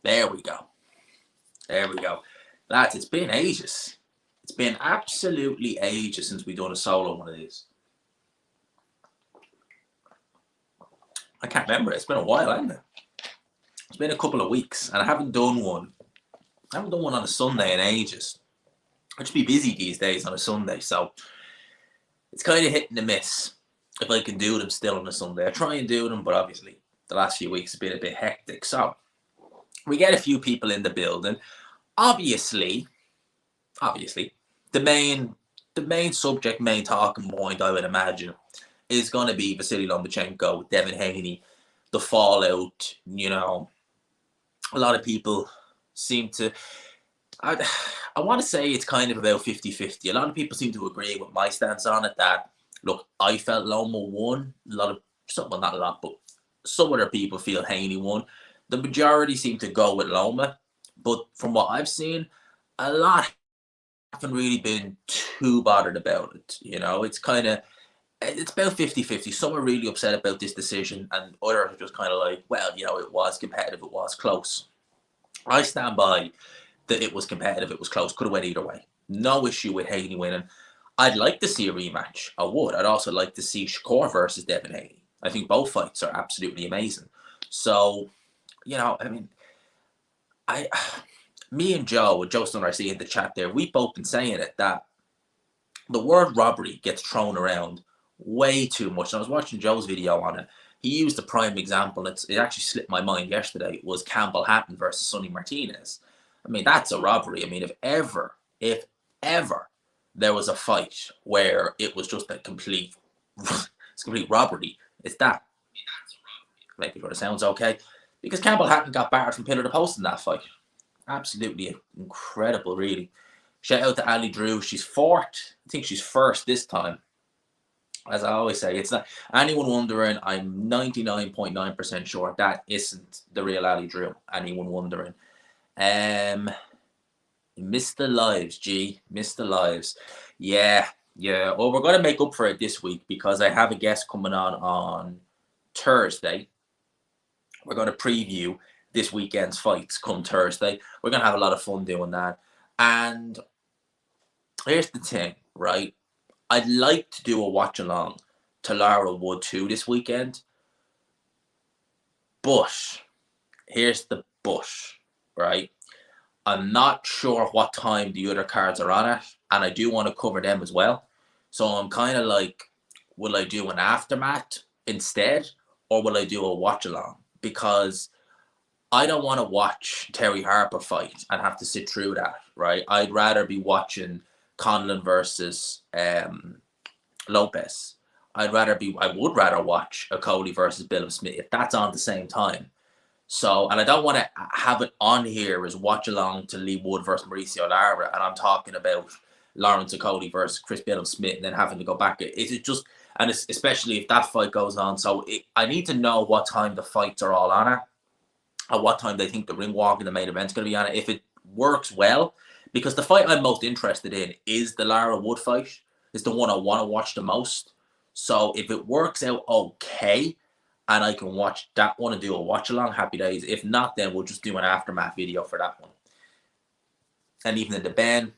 There we go. There we go. Lads, it's been ages. It's been absolutely ages since we've done a solo one of these. I can't remember. It's been a while, hasn't it? It's been a couple of weeks, and I haven't done one. I haven't done one on a Sunday in ages. I just be busy these days on a Sunday, so it's kind of hit and miss if I can do them still on a Sunday. I try and do them, but obviously the last few weeks have been a bit hectic. So we get a few people in the building. Obviously, the main subject, main talking point, I would imagine, is going to be Vasiliy Lomachenko, Devin Haney, the fallout. A lot of people seem to. I want to say it's kind of about 50-50. A lot of people seem to agree with my stance on it that, look, I felt Loma won. Not a lot, but some other people feel Haney won. The majority seem to go with Loma. But from what I've seen, a lot haven't really been too bothered about it. It's about 50-50. Some are really upset about this decision, and others are just kind of like, well, it was competitive, it was close. I stand by that it was competitive, it was close, could have went either way. No issue with Haney winning. I'd like to see a rematch. I would. I'd also like to see Shakur versus Devin Haney. I think both fights are absolutely amazing. So, me and Joe Stunner, I see in the chat there, we've both been saying it, that the word robbery gets thrown around way too much. And I was watching Joe's video on it. He used a prime example. It actually slipped my mind yesterday. It was Campbell Hatton versus Sonny Martinez. I mean, that's a robbery. I mean, if ever there was a fight where it was just a complete robbery, it's that. Making sure it sounds okay. Because Campbell Hatton got battered from pillar to post in that fight. Absolutely incredible, really. Shout out to Ali Drew. She's fourth. I think she's first this time. As I always say, it's not anyone wondering. I'm 99.9% sure that isn't the real Ali Drew. Anyone wondering? Missed the lives, G. Missed the lives. Yeah. Well, we're going to make up for it this week because I have a guest coming on Thursday. We're going to preview this weekend's fights come Thursday. We're going to have a lot of fun doing that. And here's the thing, right? I'd like to do a watch along to Lara Wood 2 this weekend. But here's the but, right? I'm not sure what time the other cards are on at, and I do want to cover them as well. So I'm kind of like, will I do an aftermath instead, or will I do a watch along? Because I don't want to watch Terry Harper fight and have to sit through that, right? I'd rather be watching Conlon versus Lopez. I would rather watch a Cody versus Bill Smith if that's on the same time. So, and I don't want to have it on here as watch along to Lee Wood versus Mauricio Lara, and I'm talking about Lawrence Cody versus Chris Bill Smith, and then having to go back. Is it just, and it's, especially if that fight goes on. So I need to know what time the fights are all on at what time they think the ring walk in the main event's going to be on it. If it works well, because the fight I'm most interested in is the Lara Wood fight. It's the one I want to watch the most. So if it works out okay, and I can watch that one and do a watch along, happy days. If not, then we'll just do an aftermath video for that one. And even in the Ben,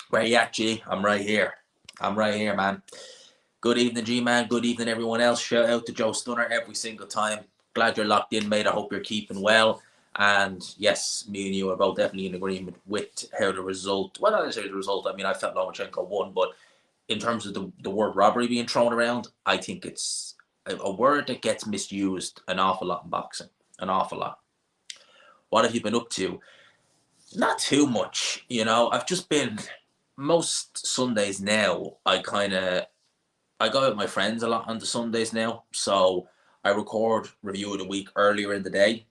where you at, G? I'm right here, man. Good evening, G-Man. Good evening, everyone else. Shout out to Joe Stunner every single time. Glad you're locked in, mate. I hope you're keeping well. And yes, me and you are both definitely in agreement with how the result, well, not necessarily the result. I mean, I felt Lomachenko won, but in terms of the word robbery being thrown around, I think it's a word that gets misused an awful lot in boxing. An awful lot. What have you been up to? Not too much. I've just been, most Sundays now, I go out with my friends a lot on the Sundays now. So I record review of the week earlier in the day.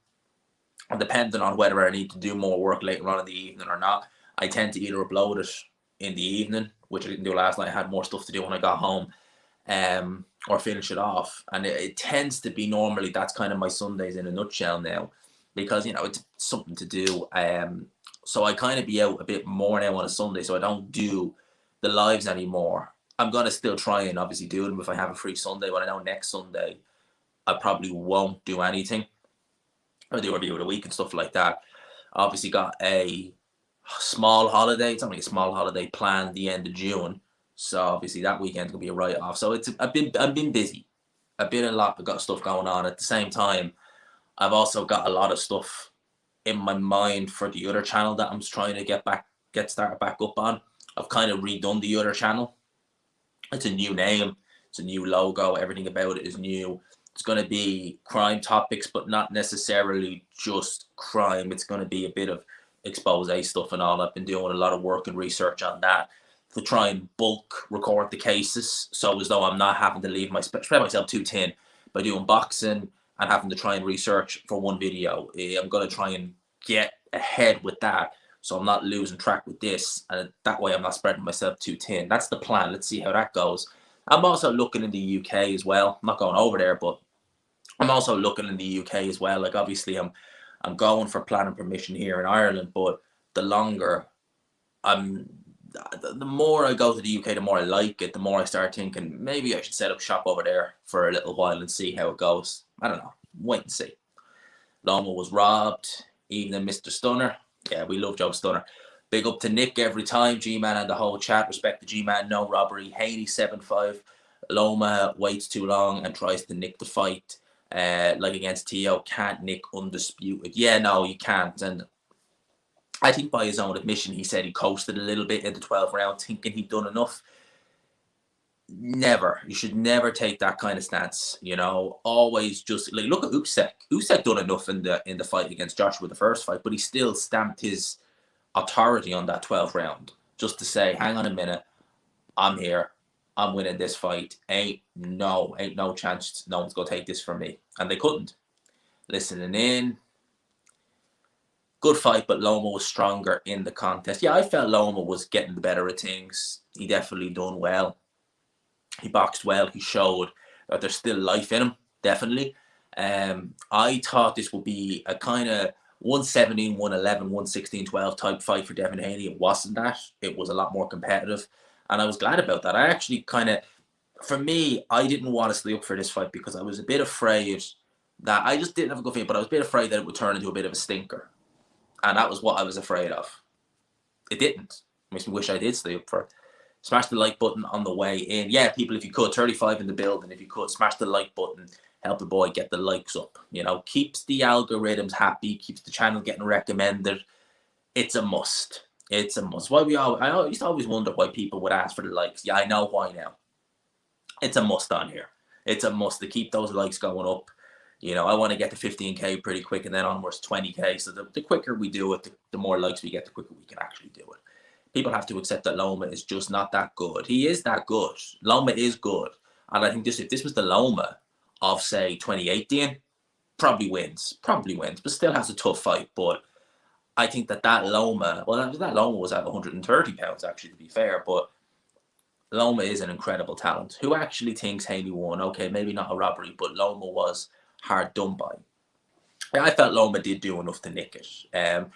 And depending on whether I need to do more work later on in the evening or not, I tend to either upload it in the evening, which I didn't do last night. I had more stuff to do when I got home, or finish it off. And it tends to be normally, that's kind of my Sundays in a nutshell now, because, it's something to do. So I kind of be out a bit more now on a Sunday, so I don't do the lives anymore. I'm going to still try and obviously do them if I have a free Sunday, but I know next Sunday I probably won't do anything. or the review of the week and stuff like that. Obviously got a small holiday. It's only a small holiday planned the end of June. So obviously that weekend's gonna be a write off. So I've been busy. I've been a lot. I've got stuff going on. At the same time, I've also got a lot of stuff in my mind for the other channel that I'm trying to get started back up on. I've kind of redone the other channel. It's a new name. It's a new logo. Everything about it is new. It's going to be crime topics, but not necessarily just crime. It's going to be a bit of expose stuff and all. I've been doing a lot of work and research on that to try and bulk record the cases, so as though I'm not having to leave spread myself too thin by doing boxing and having to try and research for one video. I'm going to try and get ahead with that, so I'm not losing track with this, and that way I'm not spreading myself too thin. That's the plan. Let's see how that goes. I'm also looking in the UK as well. I'm not going over there, but I'm also looking in the UK as well. Like, obviously I'm going for planning permission here in Ireland, but the longer the more I go to the UK, the more I like it, the more I start thinking maybe I should set up shop over there for a little while and see how it goes. I don't know. Wait and see. Loma was robbed. Evening, Mr. Stunner. Yeah, we love Joe Stunner. Big up to Nick every time. G-Man and the whole chat. Respect to G-Man. No robbery. Haney 7-5. Loma waits too long and tries to nick the fight. Like against Tio. Can't nick undisputed. Yeah, no, you can't. And I think by his own admission, he said he coasted a little bit in the 12th round, thinking he'd done enough. Never. You should never take that kind of stance. You know, always just like look at Usyk. Usyk done enough in the fight against Joshua, the first fight, but he still stamped his authority on that 12th round just to say, hang on a minute, I'm here, I'm winning this fight. Ain't no chance no one's gonna take this from me. And they couldn't. Listening in. Good fight, but Loma was stronger in the contest. Yeah, I felt Loma was getting the better of things. He definitely done well. He boxed well. He showed that there's still life in him, definitely. I thought this would be a kind of 117, 111, 116, 12 type fight for Devin Haney. It wasn't that. It was a lot more competitive. And I was glad about that. I actually kind of, for me, I didn't want to stay up for this fight because I was a bit afraid that, I just didn't have a good feeling, but I was a bit afraid that it would turn into a bit of a stinker. And that was what I was afraid of. It didn't. Makes me wish I did stay up for it. Smash the like button on the way in. Yeah, people, if you could, 35 in the building. If you could, smash the like button. Help the boy get the likes up. You know, keeps the algorithms happy. Keeps the channel getting recommended. It's a must. It's a must. I used to always wonder why people would ask for the likes. Yeah, I know why now. It's a must on here. It's a must to keep those likes going up. You know, I want to get to 15K pretty quick and then onwards 20K. So the quicker we do it, the more likes we get, the quicker we can actually do it. People have to accept that Loma is just not that good. He is that good. Loma is good. And I think if this was the Loma of, say, 2018, probably wins, but still has a tough fight. But I think that Loma, well, that Loma was at 130 pounds, actually, to be fair. But Loma is an incredible talent. Who actually thinks Haney won? Okay, maybe not a robbery, but Loma was hard done by. I felt Loma did do enough to nick it.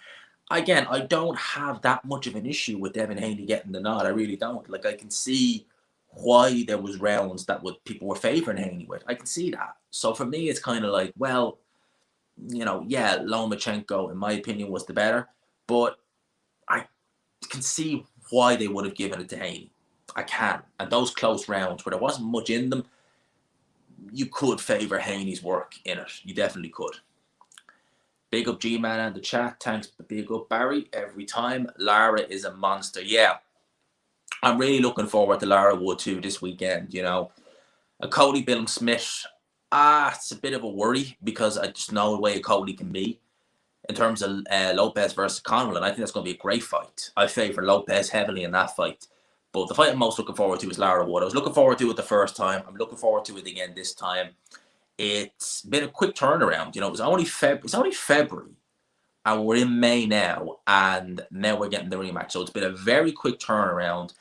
Again, I don't have that much of an issue with Devin Haney getting the nod. I really don't. Like, I can see why there was rounds that people were favouring Haney with. I can see that. So for me, it's kind of like, well, you know, yeah, Lomachenko, in my opinion, was the better. But I can see why they would have given it to Haney. I can. And those close rounds where there wasn't much in them, you could favour Haney's work in it. You definitely could. Big up G-Man and the chat. Thanks, big up Barry every time. Lara is a monster. Yeah. I'm really looking forward to Lara Wood too this weekend, you know. A Cody Billum-Smith, it's a bit of a worry because I just know the way Cody can be in terms of Lopez versus Conrad, and I think that's going to be a great fight. I favour Lopez heavily in that fight. But the fight I'm most looking forward to is Lara Wood. I was looking forward to it the first time. I'm looking forward to it again this time. It's been a quick turnaround. You know, it was only February, and we're in May now, and now we're getting the rematch. So it's been a very quick turnaround.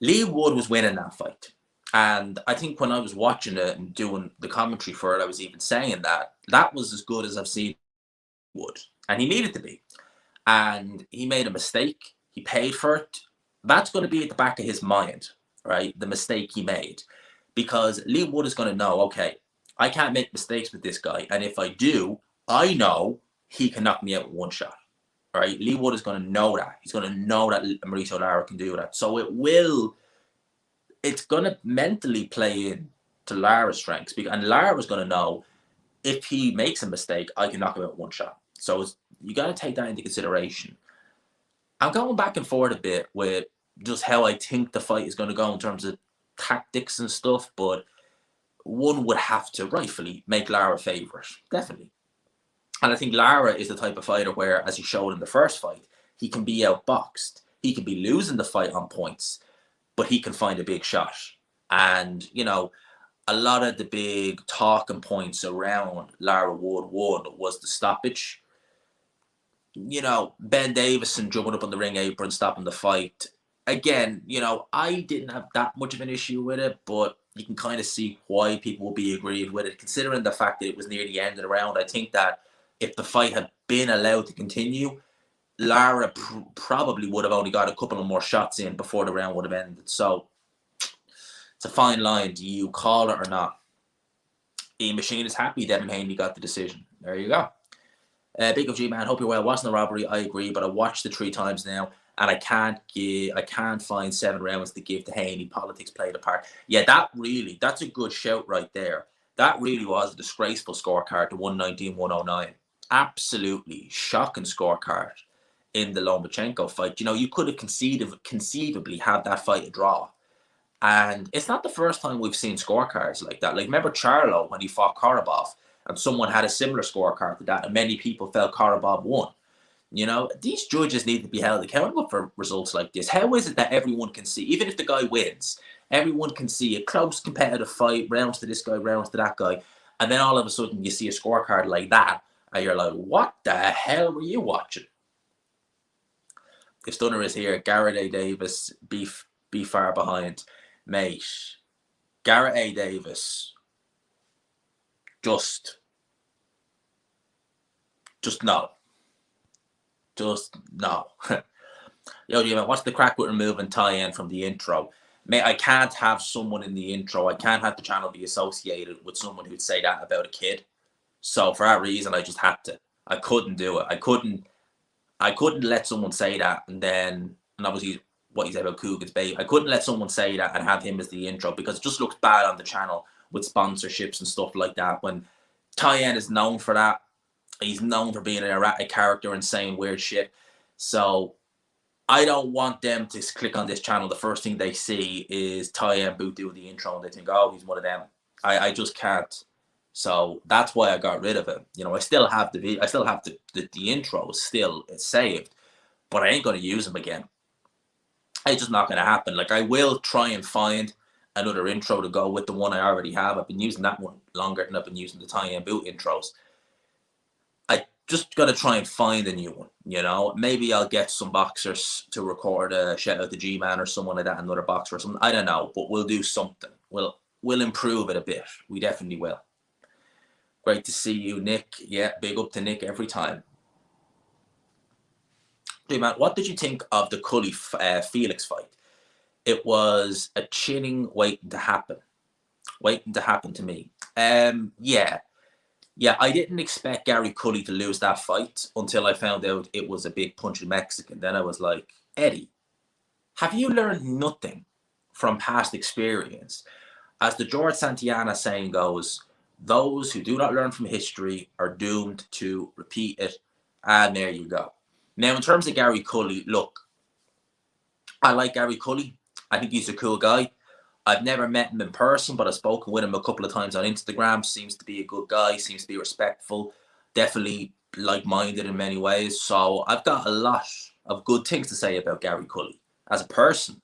Lee Wood was winning that fight. And I think when I was watching it and doing the commentary for it, I was even saying that was as good as I've seen Wood. And he needed to be. And he made a mistake. He paid for it. That's going to be at the back of his mind, right? The mistake he made. Because Lee Wood is going to know, okay, I can't make mistakes with this guy. And if I do, I know he can knock me out with one shot. All right, Lee Wood is going to know that. He's going to know that Mauricio Lara can do that. So it's going to mentally play in to Lara's strengths. And Lara's going to know if he makes a mistake, I can knock him out with one shot. So you got to take that into consideration. I'm going back and forth a bit with just how I think the fight is going to go in terms of tactics and stuff, but one would have to rightfully make Lara favourite, definitely. And I think Lara is the type of fighter where, as he showed in the first fight, he can be outboxed. He can be losing the fight on points, but he can find a big shot. And, a lot of the big talking points around Lara Wood 1 was the stoppage. Ben Davison jumping up on the ring apron, stopping the fight. Again, I didn't have that much of an issue with it, but you can kind of see why people will be aggrieved with it, considering the fact that it was near the end of the round. I think that if the fight had been allowed to continue, Lara probably would have only got a couple of more shots in before the round would have ended. So it's a fine line. Do you call it or not? E-Machine is happy Devin Haney got the decision. There you go. Big of G man, hope you're well. Wasn't a robbery, I agree, but I watched it 3 times now, and I can't find 7 rounds to give to Haney. Politics played a part. Yeah, that's a good shout right there. That really was a disgraceful scorecard to 119-109. Absolutely shocking scorecard in the Lomachenko fight. You could have conceivably had that fight a draw. And it's not the first time we've seen scorecards like that. Like, remember Charlo when he fought Korobov, and someone had a similar scorecard to that, and many people felt Korobov won. These judges need to be held accountable for results like this. How is it that everyone can see, even if the guy wins, everyone can see a close competitive fight, rounds to this guy, rounds to that guy, and then all of a sudden you see a scorecard like that, and you're like, what the hell were you watching? If Stunner is here, Garrett A. Davis, be far behind. Mate, Garrett A. Davis, just no. Just no. Yo, Jim, what's the crack with removing tie-in from the intro? Mate, I can't have someone in the intro. I can't have the channel be associated with someone who'd say that about a kid. So for that reason, I just had to. I couldn't do it. I couldn't let someone say that and obviously what he said about Coogan's baby. I couldn't let someone say that and have him as the intro, because it just looks bad on the channel with sponsorships and stuff like that. When Tyen is known for that, he's known for being an erratic character and saying weird shit. So I don't want them to click on this channel. The first thing they see is Tyen Boot do the intro and they think, oh, he's one of them. I just can't. So that's why I got rid of it. I still have the intro still saved, but I ain't going to use them again. It's just not going to happen. Like, I will try and find another intro to go with the one I already have. I've been using that one longer than I've been using the Tiny and Boot intros. I just got to try and find a new one, Maybe I'll get some boxers to record a shout out to G-Man or someone like that, another boxer or something. I don't know, but we'll do something. We'll improve it a bit. We definitely will. Great to see you, Nick. Yeah, big up to Nick every time. Hey, man, what did you think of the Cully Felix fight? It was a chinning waiting to happen to me. Yeah, I didn't expect Gary Cully to lose that fight until I found out it was a big punching Mexican. Then I was like, Eddie, have you learned nothing from past experience? As the George Santayana saying goes, those who do not learn from history are doomed to repeat it. And there you go. Now, in terms of Gary Cully, look, I like Gary Cully. I think he's a cool guy. I've never met him in person, but I've spoken with him a couple of times on Instagram. Seems to be a good guy. Seems to be respectful. Definitely like-minded in many ways. So I've got a lot of good things to say about Gary Cully as a person.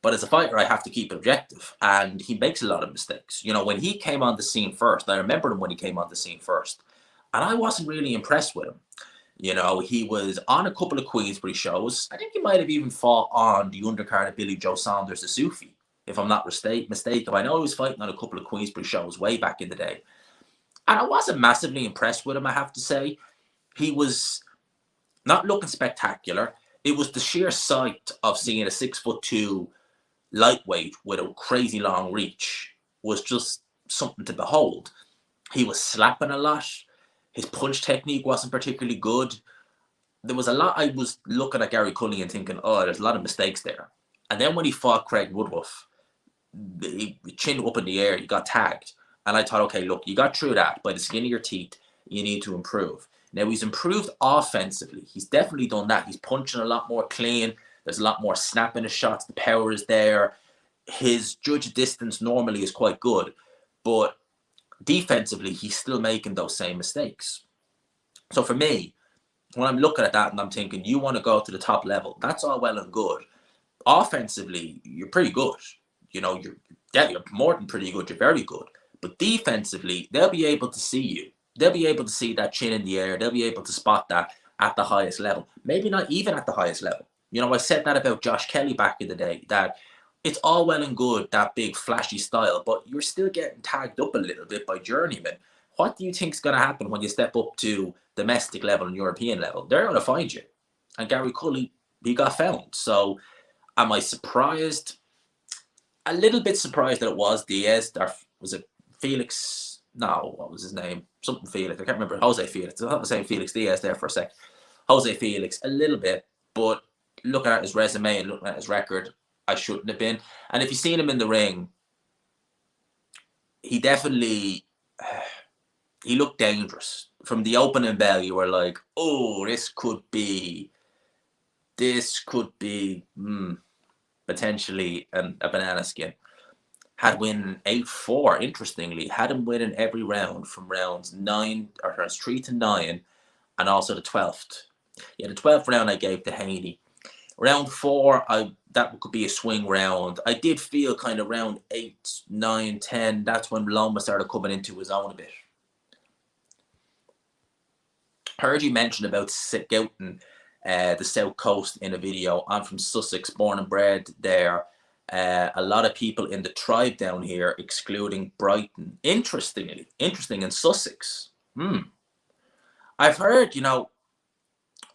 But as a fighter, I have to keep it objective. And he makes a lot of mistakes. When he came on the scene first, I remember him when he came on the scene first. And I wasn't really impressed with him. He was on a couple of Queensbury shows. I think he might have even fought on the undercard of Billy Joe Saunders, the Sufi, if I'm not mistaken. I know he was fighting on a couple of Queensbury shows way back in the day. And I wasn't massively impressed with him, I have to say. He was not looking spectacular. It was the sheer sight of seeing a 6'2" lightweight with a crazy long reach was just something to behold. He was slapping a lot. His punch technique wasn't particularly good. There was a lot. I was looking at Gary Cully and thinking, oh, there's a lot of mistakes there. And then when he fought Craig Woodruff, he chin up in the air, he got tagged. And I thought, okay, look, you got through that by the skin of your teeth. You need to improve. Now, he's improved offensively. He's definitely done that. He's punching a lot more clean. There's a lot more snap in his shots. The power is there. His judge distance normally is quite good. But defensively, he's still making those same mistakes. So for me, when I'm looking at that and I'm thinking, you want to go to the top level, that's all well and good. Offensively, you're pretty good. You know, you're more than pretty good. You're very good. But defensively, they'll be able to see you. They'll be able to see that chin in the air. They'll be able to spot that at the highest level. Maybe not even at the highest level. You know, I said that about Josh Kelly back in the day, that it's all well and good, that big flashy style, but you're still getting tagged up a little bit by journeymen. What do you think is going to happen when you step up to domestic level and European level? They're going to find you. And Gary Cully, he got found. So am I surprised? A little bit surprised that it was Diaz. Or was it Felix? No, what was his name? Something Felix. I can't remember. Jose Felix. I was saying Felix Diaz there for a sec. Jose Felix, a little bit. But looking at his resume and looking at his record, I shouldn't have been. And if you've seen him in the ring, he definitely... he looked dangerous. From the opening bell, you were like, oh, this could be potentially a banana skin. Had win 8-4, interestingly. Had him winning every round from rounds 3 to 9, and also the 12th. Yeah, the 12th round I gave to Haney. Round 4, that could be a swing round. I did feel kind of round 8, 9, 10, that's when Loma started coming into his own a bit. Heard you mention about scouting the South Coast in a video. I'm from Sussex, born and bred there. A lot of people in the tribe down here, excluding Brighton. Interesting in Sussex. I've heard, you know,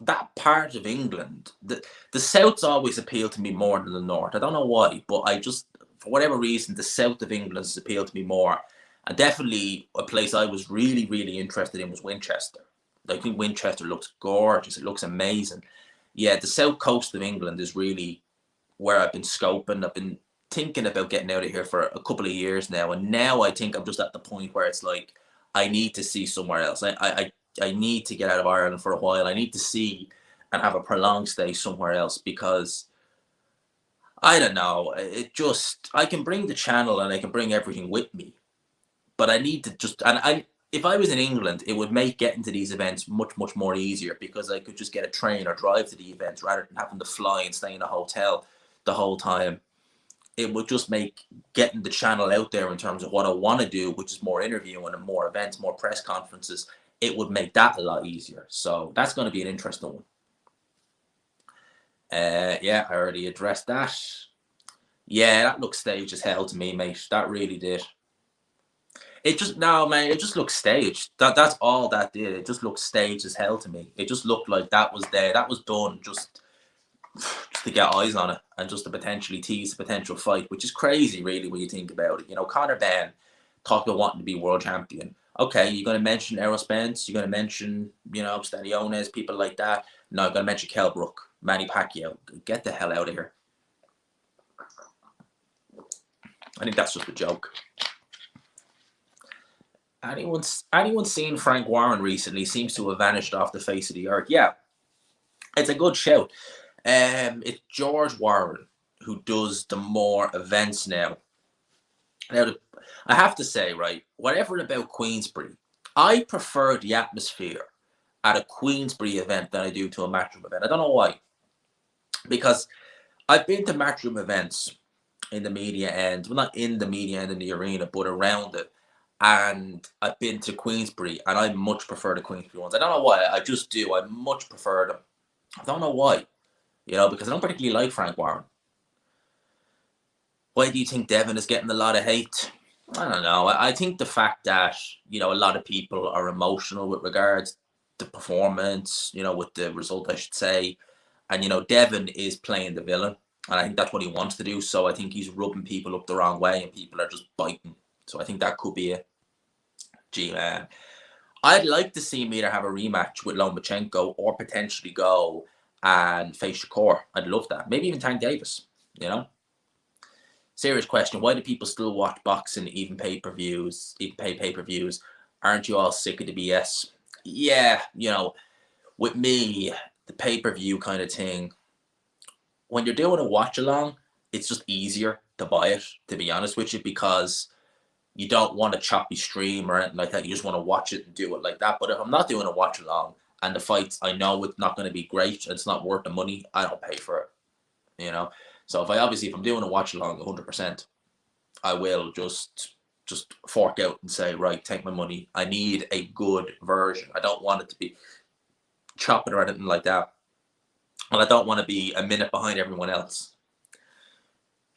that part of England, the South's always appealed to me more than the North. I don't know why, but I just, for whatever reason, the South of England has appealed to me more. And definitely a place I was really, really interested in was Winchester. I think Winchester looks gorgeous. It looks amazing. Yeah, the South Coast of England is really where I've been scoping. I've been thinking about getting out of here for a couple of years now. And now I think I'm just at the point where it's like, I need to see somewhere else. I need to get out of Ireland for a while. I need to see and have a prolonged stay somewhere else because, I don't know, I can bring the channel and I can bring everything with me. But I need to if I was in England, it would make getting to these events much, much more easier because I could just get a train or drive to the events rather than having to fly and stay in a hotel the whole time. It would just make getting the channel out there in terms of what I want to do, which is more interviewing and more events, more press conferences. It would make that a lot easier. So that's going to be an interesting one. Yeah, I already addressed that. Yeah, that looks staged as hell to me, mate. That really did. It just looks staged. That's all that did. It just looked staged as hell to me. It just looked like that was there. That was done just to get eyes on it and just to potentially tease a potential fight, which is crazy, really, when you think about it. You know, Conor Benn talked about wanting to be world champion. Okay, you're going to mention Errol Spence. You're going to mention, you know, Staniones, people like that. No, you're going to mention Kell Brook, Manny Pacquiao. Get the hell out of here. I think that's just a joke. Anyone seen Frank Warren recently? Seems to have vanished off the face of the earth. Yeah, it's a good shout. It's George Warren who does the more events now. Now, I have to say, right, whatever about Queensbury, I prefer the atmosphere at a Queensbury event than I do to a Matchroom event. I don't know why. Because I've been to Matchroom events in the media end, well, not in the media end in the arena, but around it. And I've been to Queensbury, and I much prefer the Queensbury ones. I don't know why. I just do. I much prefer them. I don't know why. You know, because I don't particularly like Frank Warren. Why do you think Devin is getting a lot of hate? I don't know. I think the fact that, you know, a lot of people are emotional with regards to performance, you know, with the result, I should say. And, you know, Devin is playing the villain. And I think that's what he wants to do. So I think he's rubbing people up the wrong way and people are just biting. So I think that could be it. Gee, man. I'd like to see him either have a rematch with Lomachenko or potentially go and face Shakur. I'd love that. Maybe even Tank Davis, you know? Serious question. Why do people still watch boxing, even pay-per-views, even pay pay-per-views? Aren't you all sick of the BS? Yeah, with me, the pay-per-view kind of thing, when you're doing a watch-along, it's just easier to buy it, to be honest with you, because you don't want a choppy stream or anything like that. You just want to watch it and do it like that. But if I'm not doing a watch-along and the fights, I know it's not going to be great, it's not worth the money, I don't pay for it. So if I'm doing a watch-along 100%, I will just fork out and say, right, take my money. I need a good version. I don't want it to be chopping or anything like that. And I don't want to be a minute behind everyone else.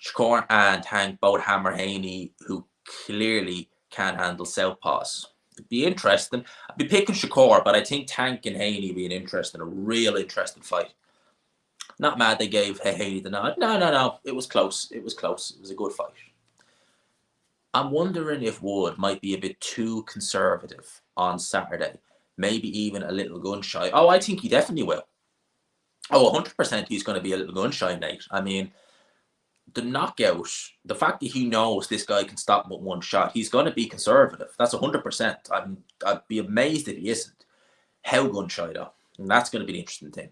Shakur and Hank both hammer Haney, who clearly can't handle southpaws. It'd be interesting. I'd be picking Shakur, but I think Tank and Haney would be a real interesting fight. Not mad they gave Haney the nod. No. It was close. It was a good fight. I'm wondering if Wood might be a bit too conservative on Saturday. Maybe even a little gun shy. Oh, I think he definitely will. Oh, 100% he's going to be a little gun shy, Nate. I mean, the knockout, the fact that he knows this guy can stop him with one shot, he's going to be conservative. That's 100%. I'd be amazed if he isn't. How gun shy, though? And that's going to be the interesting thing,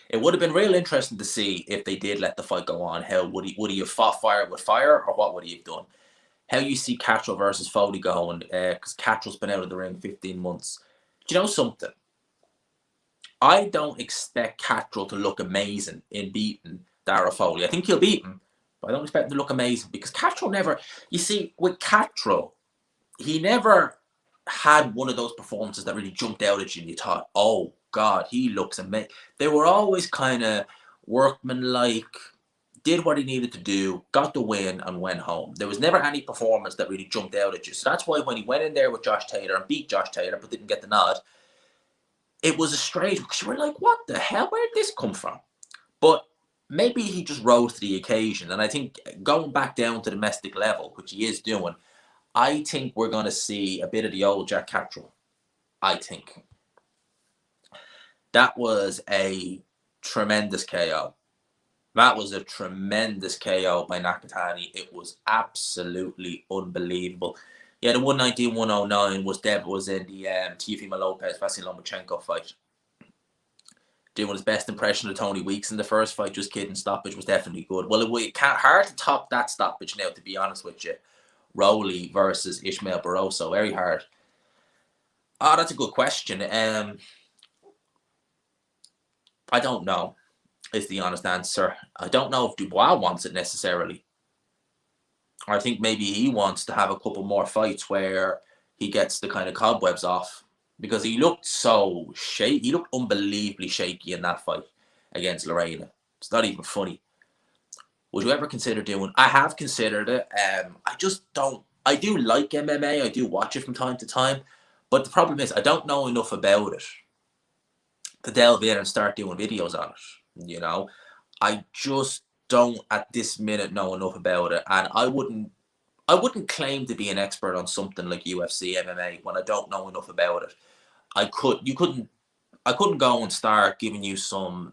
It would have been real interesting to see if they did let the fight go on. How would he have fought fire with fire, or what would he have done? How you see Castro versus Foley going, because Castro's been out of the ring 15 months. Do you know something? I don't expect Castro to look amazing in beating Dara Foley. I think he'll beat him, but I don't expect him to look amazing because Castro never, you see, with Castro, he never had one of those performances that really jumped out at you and you thought, oh God, he looks amazing. They were always kind of workmanlike, did what he needed to do, got the win, and went home. There was never any performance that really jumped out at you. So that's why when he went in there with Josh Taylor and beat Josh Taylor but didn't get the nod, it was a strange, because you were like, what the hell? Where did this come from? But maybe he just rose to the occasion. And I think going back down to domestic level, which he is doing, I think we're going to see a bit of the old Jack Catterall. I think. That was a tremendous KO. That was a tremendous KO by Nakatani. It was absolutely unbelievable. Yeah, the 119-109 was in the Teofimo Lopez Vasiliy Lomachenko fight. Doing his best impression of Tony Weeks in the first fight. Just kidding. Stoppage was definitely good. Well, it can't hard to top that stoppage now, to be honest with you. Rowley versus Ishmael Barroso. Very hard. Oh, that's a good question. I don't know, is the honest answer. I don't know if Dubois wants it necessarily. I think maybe he wants to have a couple more fights where he gets the kind of cobwebs off, because he looked so shaky. He looked unbelievably shaky in that fight against Lorena. It's not even funny. Would you ever consider doing? I have considered it. I just don't. I do like MMA. I do watch it from time to time, but the problem is I don't know enough about it to delve in and start doing videos on it. I just don't at this minute know enough about it, and I wouldn't claim to be an expert on something like UFC MMA when I don't know enough about it. I couldn't go and start giving you some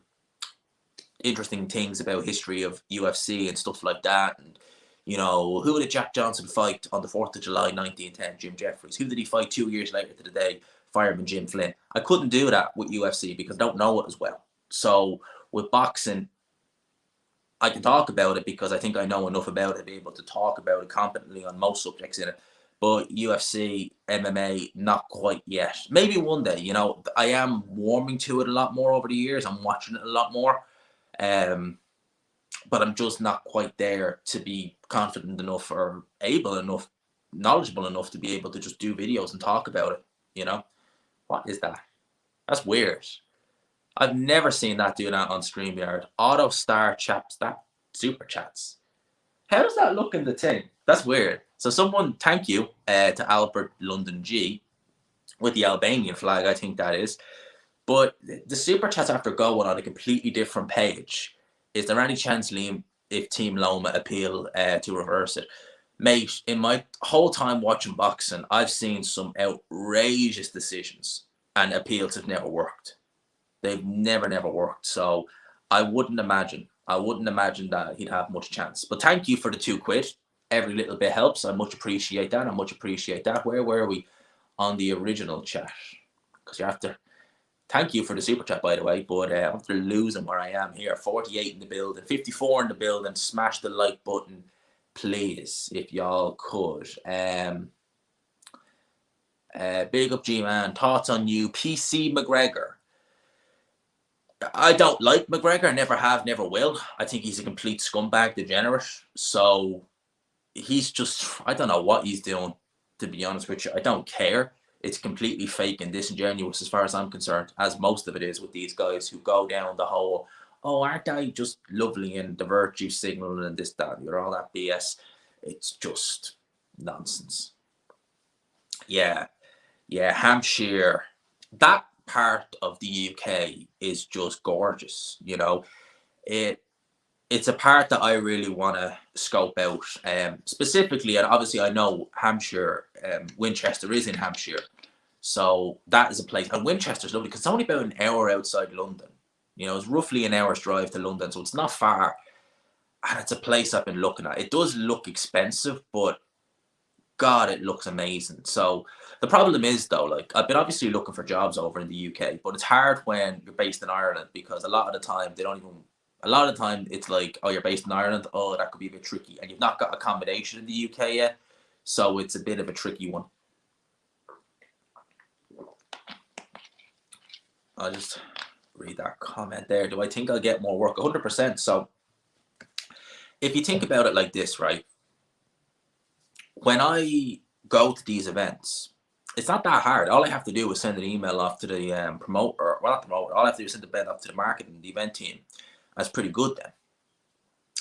interesting things about history of UFC and stuff like that. And who did Jack Johnson fight on the 4th of July 1910? Jim Jeffries. Who did he fight 2 years later to the day? Fireman Jim Flynn. I couldn't do that with UFC because I don't know it as well. So with boxing, I can talk about it because I think I know enough about it to be able to talk about it competently on most subjects in it. But UFC, MMA, not quite yet. Maybe one day. I am warming to it a lot more over the years. I'm watching it a lot more. But I'm just not quite there to be confident enough or able enough, knowledgeable enough to be able to just do videos and talk about it. What is that? That's weird. I've never seen that do that on StreamYard. Auto star chaps, that super chats. How does that look in the thing? That's weird. So someone, thank you to Albert London G with the Albanian flag, I think that is. But the super chats after going on a completely different page. Is there any chance, Liam, if Team Loma appeal to reverse it? Mate, in my whole time watching boxing, I've seen some outrageous decisions, and appeals have never worked. They've never worked. So I wouldn't imagine that he'd have much chance. But thank you for the £2. Every little bit helps. I much appreciate that. I much appreciate that. Where were we on the original chat? Because you have to. Thank you for the super chat, by the way. But I'm after losing where I am here. 48 in the building, 54 in the building. Smash the like button, please, if y'all could. Big up, G-Man. Thoughts on you, PC McGregor? I don't like McGregor. Never have, never will. I think he's a complete scumbag, degenerate. So he's just, I don't know what he's doing, to be honest with you. I don't care. It's completely fake and disingenuous as far as I'm concerned, as most of it is with these guys who go down the whole, oh, aren't I just lovely, and the virtue signal and this, that, and all that BS. It's just nonsense. Yeah, Hampshire. That part of the UK is just gorgeous. You know, it's a part that I really want to scope out. Specifically, and obviously I know Hampshire, Winchester is in Hampshire. So that is a place, and Winchester's lovely because it's only about an hour outside London. You know, it's roughly an hour's drive to London, so it's not far. And it's a place I've been looking at. It does look expensive, but God, it looks amazing. So the problem is, though, like, I've been obviously looking for jobs over in the UK, but it's hard when you're based in Ireland because a lot of the time they don't even. A lot of the time it's like, oh, you're based in Ireland. Oh, that could be a bit tricky, and you've not got accommodation in the UK yet, so it's a bit of a tricky one. I'll just read that comment there. Do I think I'll get more work? 100%. So if you think about it like this, right? When I go to these events, it's not that hard. All I have to do is send an email off to the promoter. Well, not promoter. All I have to do is send the bed off to the marketing, the event team. That's pretty good then.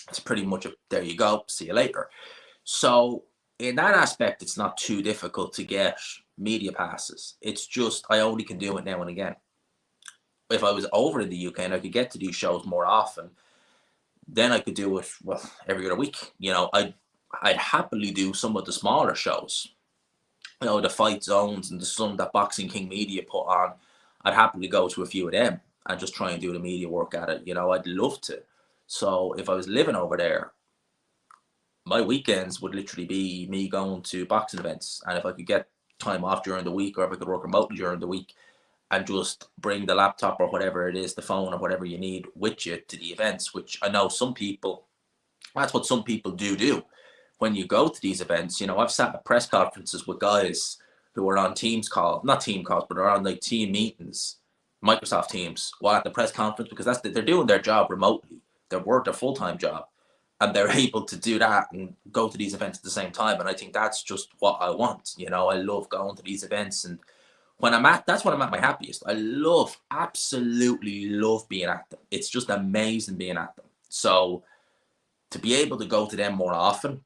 It's pretty much there you go. See you later. So in that aspect, it's not too difficult to get media passes. It's just I only can do it now and again. If I was over in the UK and I could get to these shows more often, then I could do it, well, every other week. You know, I'd happily do some of the smaller shows. You know, the fight zones and some that Boxing King Media put on. I'd happily go to a few of them and just try and do the media work at it. You know, I'd love to. So if I was living over there, my weekends would literally be me going to boxing events. And if I could get time off during the week, or if I could work remotely during the week, and just bring the laptop or whatever it is, the phone or whatever you need with you to the events, which I know some people, that's what some people do. When you go to these events, you know, I've sat at press conferences with guys who are on Teams calls, not team calls, but are on like team meetings, Microsoft Teams, while at the press conference, because they're doing their job remotely, their full-time job, and they're able to do that and go to these events at the same time. And I think that's just what I want. You know, I love going to these events, and that's when I'm at my happiest. I absolutely love being at them. It's just amazing being at them. So to be able to go to them more often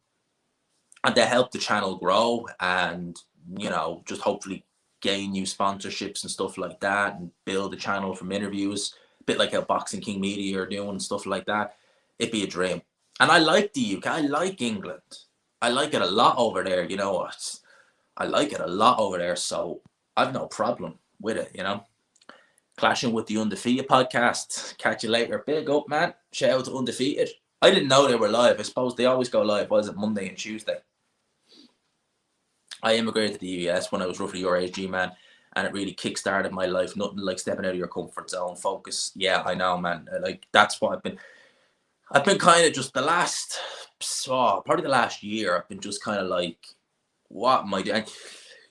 and to help the channel grow and, you know, just hopefully gain new sponsorships and stuff like that and build the channel from interviews, a bit like how Boxing King Media are doing and stuff like that, it'd be a dream. And I like the UK. I like England. I like it a lot over there. You know what? I like it a lot over there. So I've no problem with it, you know. Clashing with the Undefeated podcast. Catch you later. Big up, man. Shout out to Undefeated. I didn't know they were live. I suppose they always go live. Was it Monday and Tuesday? I immigrated to the US when I was roughly your age, G-man, and it really kick-started my life. Nothing like stepping out of your comfort zone. Focus. Yeah, I know, man. Like, that's what I've been kind of just probably the last year, I've been just kind of like, what am I doing?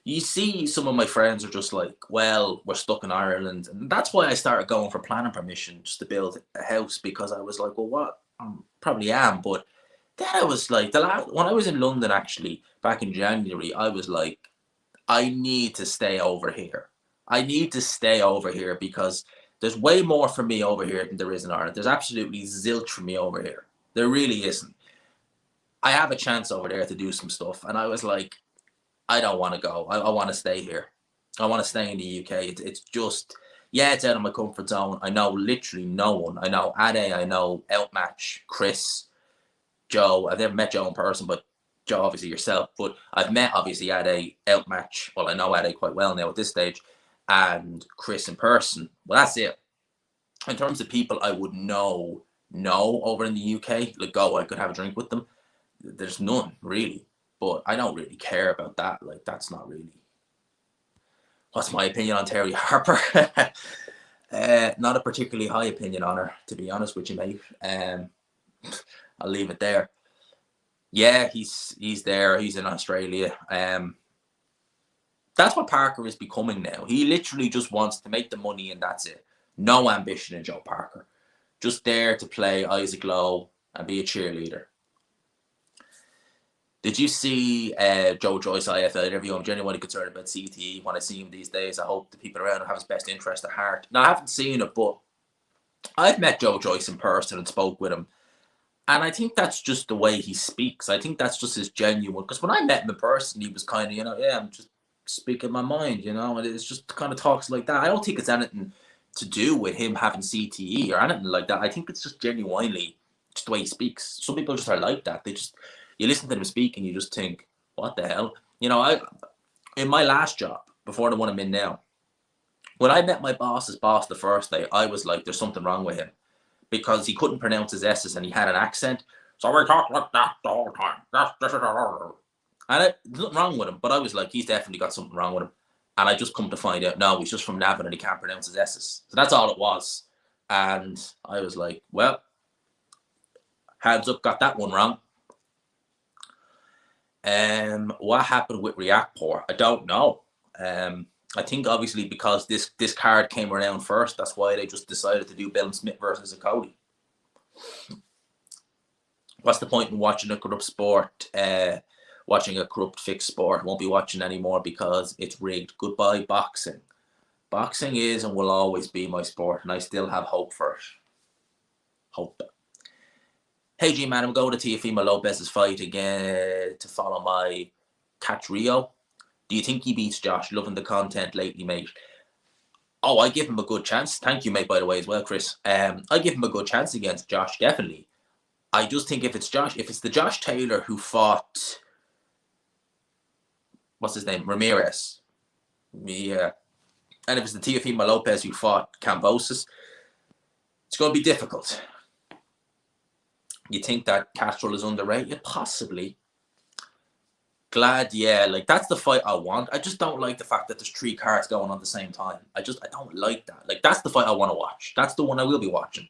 You see some of my friends are just like, well, we're stuck in Ireland. And that's why I started going for planning permission just to build a house, because I was like, well, what? I probably am. But then I was like, when I was in London, actually, back in January, I was like, I need to stay over here. I need to stay over here because there's way more for me over here than there is in Ireland. There's absolutely zilch for me over here. There really isn't. I have a chance over there to do some stuff. And I was like, I don't want to go. I want to stay here. I want to stay in the UK. It's just, yeah, it's out of my comfort zone. I know literally no one. I know Ade, I know Outmatch, Chris, Joe. I've never met Joe in person, but Joe, obviously yourself, but I've met obviously Ade outmatch. Well, I know Ade quite well now at this stage, and Chris in person. Well, that's it. In terms of people I would know over in the UK, like go, I could have a drink with them. There's none really, but I don't really care about that. Like that's not really. What's my opinion on Terry Harper? Not a particularly high opinion on her, to be honest with you, mate. I'll leave it there. Yeah, he's there. He's in Australia. That's what Parker is becoming now. He literally just wants to make the money and that's it. No ambition in Joe Parker. Just there to play Isaac Lowe and be a cheerleader. Did you see Joe Joyce IFL interview? I'm genuinely concerned about CTE when I see him these days. I hope the people around him have his best interest at heart. Now, I haven't seen it, but I've met Joe Joyce in person and spoke with him. And I think that's just the way he speaks. I think that's just his genuine. Because when I met him in person, he was kind of, yeah, I'm just speaking my mind, and it's just kind of talks like that. I don't think it's anything to do with him having CTE or anything like that. I think it's just genuinely just the way he speaks. Some people just are like that. You listen to them speak and you just think, what the hell? In my last job, before the one I'm in now, when I met my boss's boss the first day, I was like, there's something wrong with him. Because he couldn't pronounce his S's and he had an accent. So we talk like that the whole time. And there's nothing wrong with him, but I was like, he's definitely got something wrong with him. And I just come to find out, no, he's just from Navan and he can't pronounce his S's. So that's all it was. And I was like, well, hands up, got that one wrong. What happened with Reactport? I don't know. I think obviously because this card came around first, that's why they just decided to do Bill Smith versus a Cody. What's the point in watching a corrupt sport? Watching a corrupt fixed sport. Won't be watching anymore because it's rigged. Goodbye, boxing. Boxing is and will always be my sport, and I still have hope for it. Hope. Hey G man, I'm going to Teofimo Lopez's fight again to follow my Catch Rio. Do you think he beats Josh? Loving the content lately, mate. Oh, I give him a good chance. Thank you, mate, by the way, as well, Chris. I give him a good chance against Josh, definitely. I just think if it's the Josh Taylor who fought, what's his name? Ramirez. Yeah. And if it's the Teofimo Lopez who fought Cambosis, it's going to be difficult. You think that Castrol is underrated? Possibly. Glad, yeah, like that's the fight I want. I just don't like the fact that there's 3 cards going on at the same time. I don't like that. Like that's the fight I want to watch. That's the one I will be watching.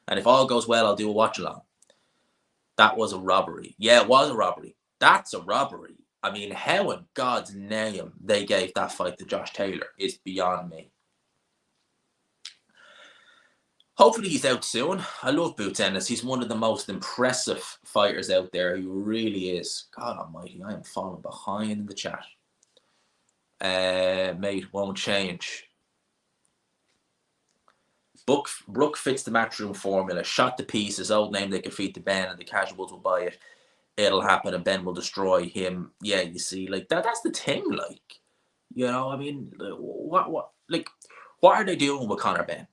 And if all goes well, I'll do a watch along. That was a robbery. Yeah, it was a robbery. That's a robbery. I mean, how in God's name they gave that fight to Josh Taylor is beyond me. Hopefully he's out soon. I love Boots Ennis. He's one of the most impressive fighters out there. He really is. God almighty, I am falling behind in the chat. Mate, won't change. Brook fits the matchroom formula. Shot to pieces. Old name they could feed to Ben and the casuals will buy it. It'll happen and Ben will destroy him. Yeah, you see, like that's the thing, like. I mean, what are they doing with Conor Ben?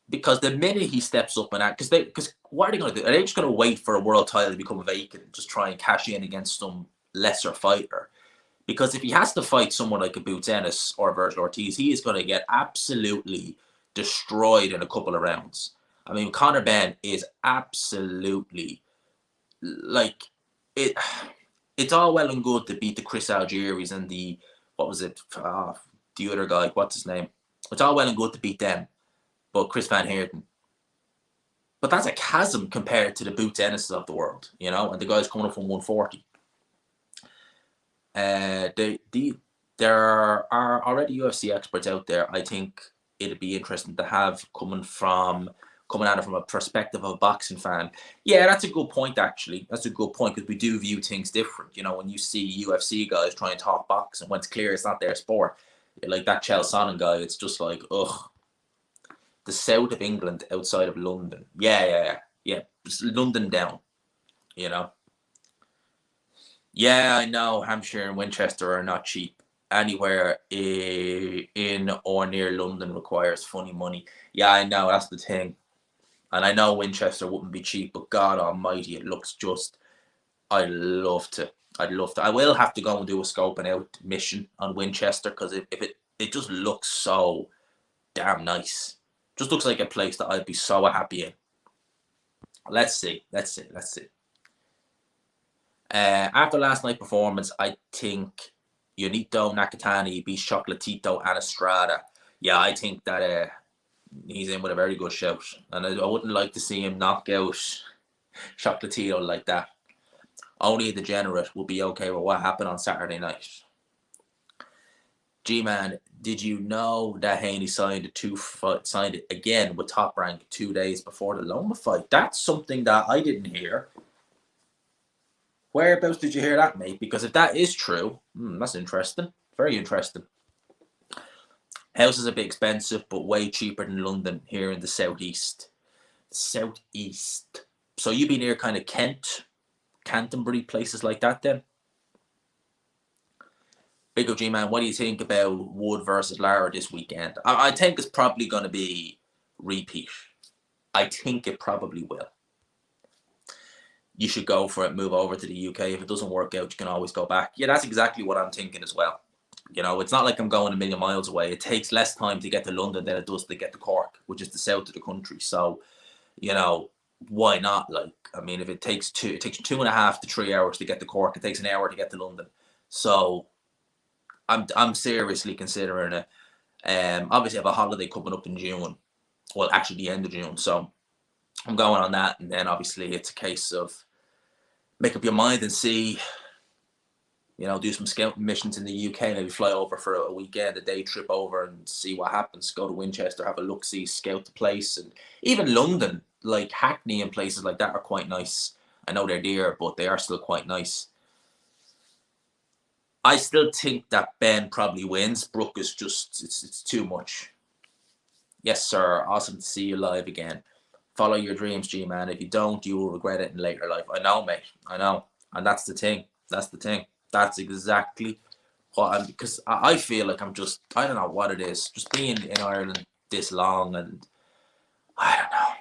Because the minute he steps up and act, because what are they going to do? Are they just going to wait for a world title to become vacant and just try and cash in against some lesser fighter? Because if he has to fight someone like a Boots Ennis or Virgil Ortiz, he is going to get absolutely destroyed in a couple of rounds. I mean, Conor Ben is absolutely like it. It's all well and good to beat the Chris Algieri's and the the other guy. What's his name? It's all well and good to beat them. But Chris Van Heerden. But that's a chasm compared to the Boots Ennis of the world, and the guy's coming up from 140. There are already UFC experts out there. I think it'd be interesting to have coming at it from a perspective of a boxing fan. Yeah, that's a good point, actually. That's a good point because we do view things different. When you see UFC guys trying to talk boxing, when it's clear it's not their sport, like that Chael Sonnen guy, it's just like, ugh. The south of England outside of London. Yeah. Just London down, Yeah, I know Hampshire and Winchester are not cheap. Anywhere in or near London requires funny money. Yeah, I know, that's the thing. And I know Winchester wouldn't be cheap, but God almighty, it looks just, I love to I'd love to. I will have to go and do a scoping out mission on Winchester because if it just looks so damn nice. Just looks like a place that I'd be so happy in. Let's see. After last night's performance, I think Yunito Nakatani beats Chocolatito and Estrada. Yeah, I think that he's in with a very good shout. And I wouldn't like to see him knock out Chocolatito like that. Only a degenerate will be okay with what happened on Saturday night. G-Man, did you know that Haney signed it again with Top Rank 2 days before the Loma fight? That's something that I didn't hear. Whereabouts did you hear that, mate? Because if that is true, that's interesting. Very interesting. House is a bit expensive, but way cheaper than London here in the southeast. Southeast. So you be near kind of Kent, Canterbury, places like that then? Big OG man, what do you think about Wood versus Lara this weekend? I think it's probably going to be repeat. I think it probably will. You should go for it, move over to the UK. If it doesn't work out, you can always go back. Yeah, that's exactly what I'm thinking as well. You know, it's not like I'm going a million miles away. It takes less time to get to London than it does to get to Cork, which is the south of the country. So, you know, why not? Like, I mean, if it takes 2.5 to 3 hours to get to Cork, it takes an hour to get to London. So I'm seriously considering it. Obviously I have a holiday coming up in June. Well, actually the end of June. So I'm going on that, and then obviously it's a case of make up your mind and see, you know, do some scouting missions in the UK, maybe fly over for a weekend, a day trip over and see what happens. Go to Winchester, have a look-see, scout the place. And even London, like Hackney and places like that are quite nice. I know they're dear, but they are still quite nice. I still think that Ben probably wins. Brooke is just, it's too much. Yes, sir. Awesome to see you live again. Follow your dreams, G-Man. If you don't, you will regret it in later life. I know, mate. I know. And that's the thing. That's the thing. That's exactly what I'm, because I feel like I'm just, I don't know what it is. Just being in Ireland this long, and I don't know.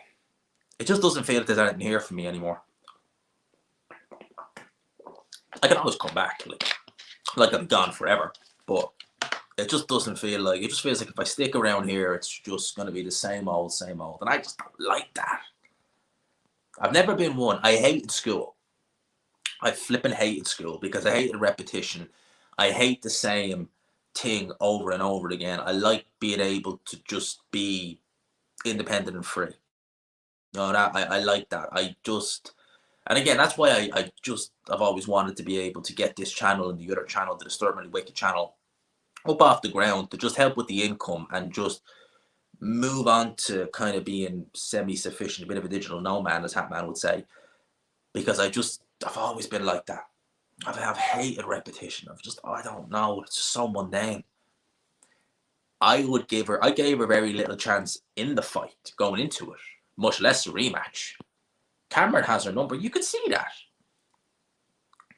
It just doesn't feel like there's anything here for me anymore. I can always come back. Like I'm gone forever, but it just doesn't feel like, it just feels like if I stick around here, it's just going to be the same old, and I just don't like that. I've never been one. I hated school. I flipping hated school because I hated repetition. I hate the same thing over and over again. I like being able to just be independent and free. No, that I like that. And again, that's why I've always wanted to be able to get this channel and the other channel, the Disturbingly Wicked channel, up off the ground to just help with the income and just move on to kind of being semi-sufficient, a bit of a digital nomad, as Hatman would say. Because I've always been like that. I've hated repetition. I don't know, it's just so mundane. I gave her very little chance in the fight going into it, much less a rematch. Cameron has her number. You could see that.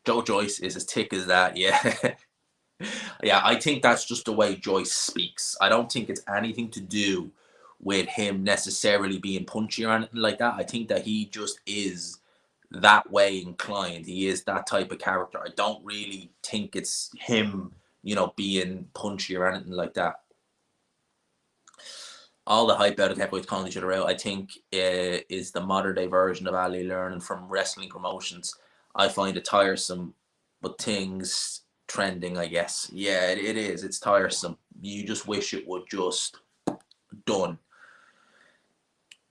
Joe Joyce is as thick as that. Yeah. Yeah, I think that's just the way Joyce speaks. I don't think it's anything to do with him necessarily being punchy or anything like that. I think that he just is that way inclined. He is that type of character. I don't really think it's him, you know, being punchy or anything like that. All the hype out of heavyweights calling each other out, I think, is the modern day version of Ali learning from wrestling promotions. I find it tiresome, but things trending, I guess. Yeah, it is. It's tiresome. You just wish it would just done.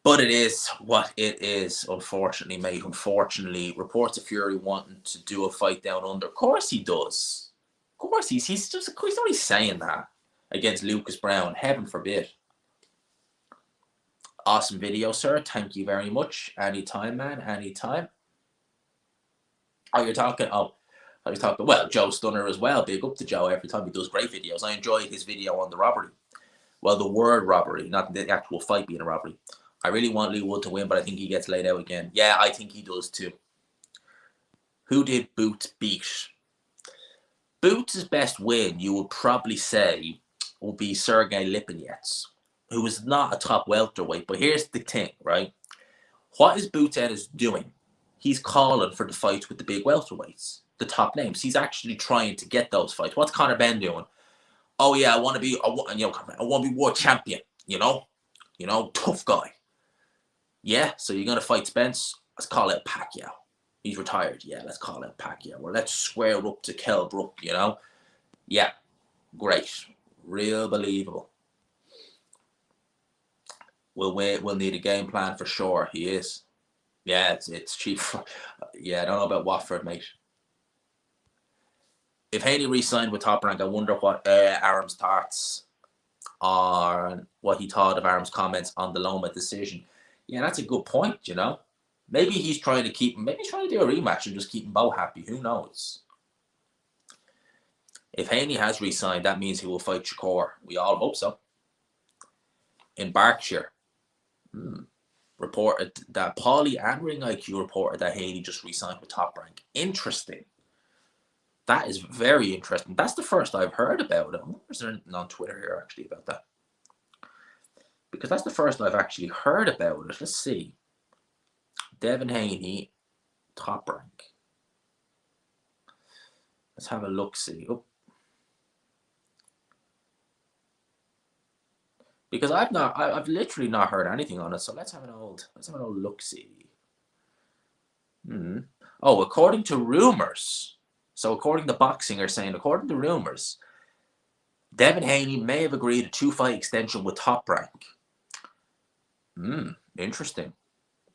But it is what it is, unfortunately, mate. Unfortunately, reports of Fury wanting to do a fight down under. Of course he does. Of course he's only saying that against Lucas Brown. Heaven forbid. Awesome video, sir. Thank you very much. Anytime, man. Anytime. Oh, you're talking. Oh, I was talking. Well, Joe Stunner as well. Big up to Joe every time he does great videos. I enjoyed his video on the robbery. Well, the word robbery, not the actual fight being a robbery. I really want Lee Wood to win, but I think he gets laid out again. Yeah, I think he does too. Who did Boots beat? Boots' best win, you would probably say, would be Sergey Lipinets, who is not a top welterweight. But here's the thing, right? What is Boots Ennis doing? He's calling for the fights with the big welterweights. the top names. He's actually trying to get those fights. What's Conor Benn doing? Oh yeah, I want to be world champion. Tough guy. Yeah, so you're gonna fight Spence? Let's call it Pacquiao. He's retired. Yeah, let's call it Pacquiao. Or let's square up to Kell Brook. Yeah, great, real believable. We'll need a game plan for sure. He is. Yeah, it's cheap. Yeah, I don't know about Watford, mate. If Haney re-signed with Top Rank, I wonder what Aram's thoughts are, what he thought of Aram's comments on the Loma decision. Yeah, that's a good point, Maybe he's trying to keep him, maybe he's trying to do a rematch and just keep them both happy. Who knows? If Haney has re-signed, that means he will fight Shakur. We all hope so. In Berkshire, reported that Paulie and Ring IQ reported that Haney just re-signed with Top Rank. Interesting. That is very interesting. That's the first I've heard about it. I wonder if there's anything on Twitter here actually about that. Because that's the first I've actually heard about it. Let's see. Devin Haney, Top Rank. Let's have a look-see. Oh. Because I've literally not heard anything on it. So let's have an old look-see. Oh, according to rumors. So according to Boxing are saying, according to rumors, Devin Haney may have agreed a 2-fight extension with Top Rank. Interesting.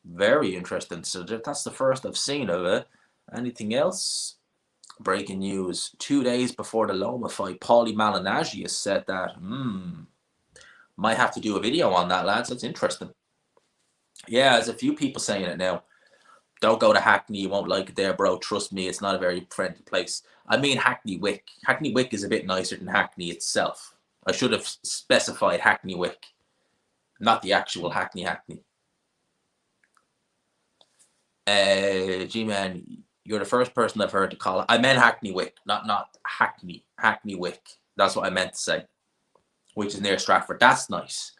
Very interesting. So that's the first I've seen of it. Anything else? Breaking news. 2 days before the Loma fight, Paulie Malignaggi has said that, might have to do a video on that, lads. That's interesting. Yeah, there's a few people saying it now. Don't go to Hackney. You won't like it there, bro. Trust me, it's not a very friendly place. I mean Hackney Wick. Hackney Wick is a bit nicer than Hackney itself. I should have specified Hackney Wick, not the actual Hackney. G-Man, you're the first person I've heard to call it. I meant Hackney Wick, not Hackney. Hackney Wick. That's what I meant to say, which is near Stratford. That's nice.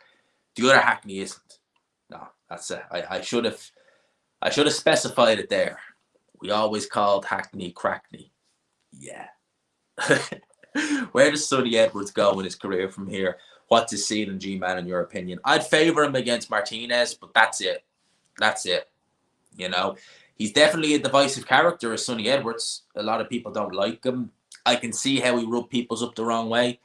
The other Hackney isn't. No, that's it. I should have specified it there. We always called Hackney Crackney. Yeah. Where does Sonny Edwards go in his career from here? What's his ceiling, G-Man, in your opinion? I'd favour him against Martinez, but that's it. That's it. He's definitely a divisive character, as Sonny Edwards. A lot of people don't like him. I can see how he rubbed people's up the wrong way.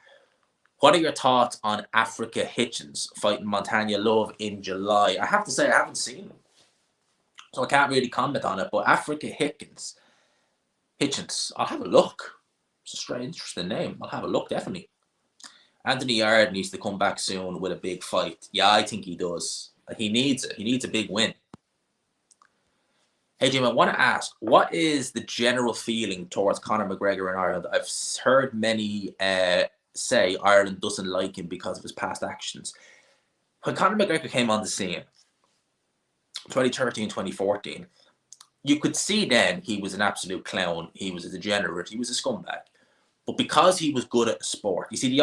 What are your thoughts on Africa Hitchens fighting Montana Love in July? I have to say I haven't seen him, so I can't really comment on it. But Africa Hitchens, I'll have a look. It's a strange, interesting name. I'll have a look, definitely. Anthony Yard needs to come back soon with a big fight. Yeah, I think he does. He needs it. He needs a big win. Hey, Jim, I want to ask, what is the general feeling towards Conor McGregor in Ireland? I've heard many say Ireland doesn't like him because of his past actions. When Conor McGregor came on the scene, 2013, 2014, you could see then he was an absolute clown. He was a degenerate. He was a scumbag. But because he was good at the sport, you see, the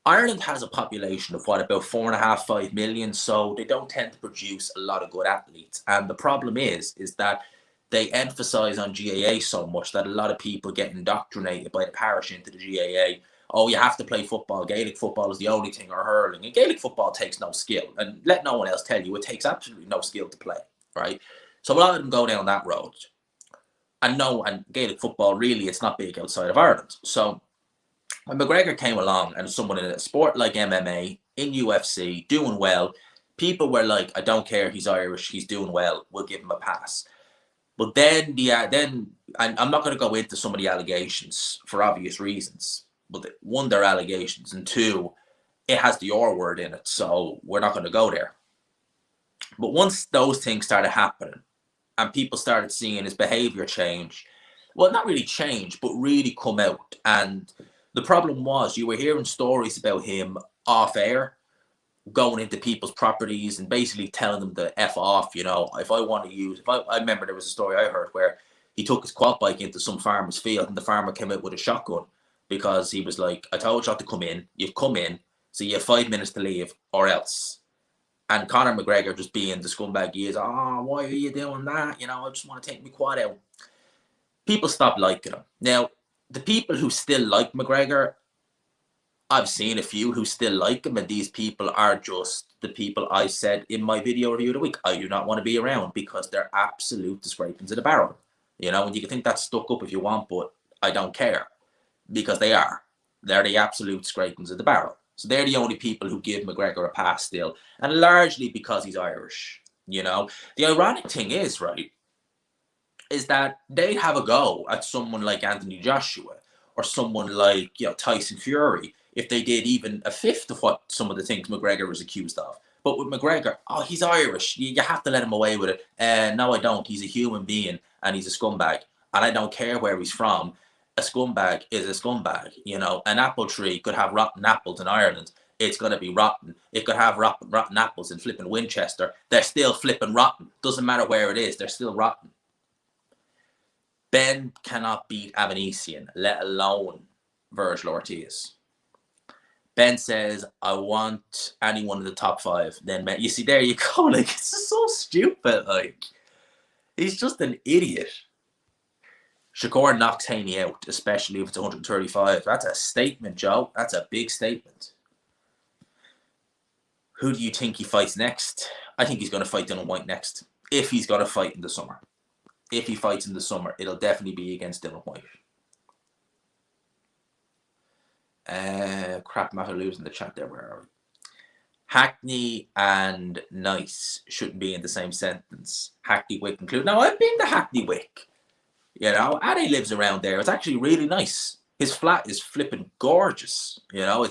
Ireland has a population of about 4.5, 5 million, so they don't tend to produce a lot of good athletes. And the problem is that they emphasize on GAA so much that a lot of people get indoctrinated by the parish into the GAA. Oh, you have to play football. Gaelic football is the only thing, or hurling. And Gaelic football takes no skill. And let no one else tell you, it takes absolutely no skill to play, right? So a lot of them go down that road. And Gaelic football, really, it's not big outside of Ireland. So when McGregor came along and someone in a sport like MMA, in UFC, doing well, people were like, I don't care, he's Irish, he's doing well, we'll give him a pass. But then I'm not going to go into some of the allegations for obvious reasons. But one, they're allegations, and two, it has the R word in it, so we're not going to go there. But once those things started happening, and people started seeing his behavior change, well, not really change, but really come out. And the problem was, you were hearing stories about him off air, going into people's properties and basically telling them to F off, if I want to use, I remember there was a story I heard where he took his quad bike into some farmer's field and the farmer came out with a shotgun because he was like, I told you not to come in, you've come in, so you have 5 minutes to leave or else. And Conor McGregor just being the scumbag he is, oh, why are you doing that? You know, I just want to take my quad out. People stop liking him. Now, the people who still like McGregor, I've seen a few who still like him, and these people are just the people I said in my video review of the week I do not want to be around because they're absolute scrapings of the barrel. You know, and you can think that's stuck up if you want, but I don't care because they are. They're the absolute scrapings of the barrel. So they're the only people who give McGregor a pass still, and largely because he's Irish. You know, the ironic thing is, right, is that they'd have a go at someone like Anthony Joshua or someone like, you know, Tyson Fury if they did even a fifth of what some of the things McGregor was accused of. But with McGregor, oh, he's Irish. You have to let him away with it. No, I don't. He's a human being and he's a scumbag. And I don't care where he's from. A scumbag is a scumbag. You know, an apple tree could have rotten apples in Ireland. It's going to be rotten. It could have rotten apples in flipping Winchester. They're still flipping rotten. Doesn't matter where it is. They're still rotten. Ben cannot beat Avanesian, let alone Virgil Ortiz. Ben says, I want anyone in the top 5. Then Ben, you see, there you go. Like, it's just so stupid. Like, he's just an idiot. Shakur knocks Haney out, especially if it's 135. That's a statement, Joe. That's a big statement. Who do you think he fights next? I think he's going to fight Dylan White next. If he's going to fight in the summer. If he fights in the summer, it'll definitely be against Dylan White. Crap, I'm after losing the chat there. Where are we? Hackney and Nice shouldn't be in the same sentence. Hackney Wick included. Now, I've been to Hackney Wick. You know, Addy lives around there. It's actually really nice. His flat is flipping gorgeous. You know,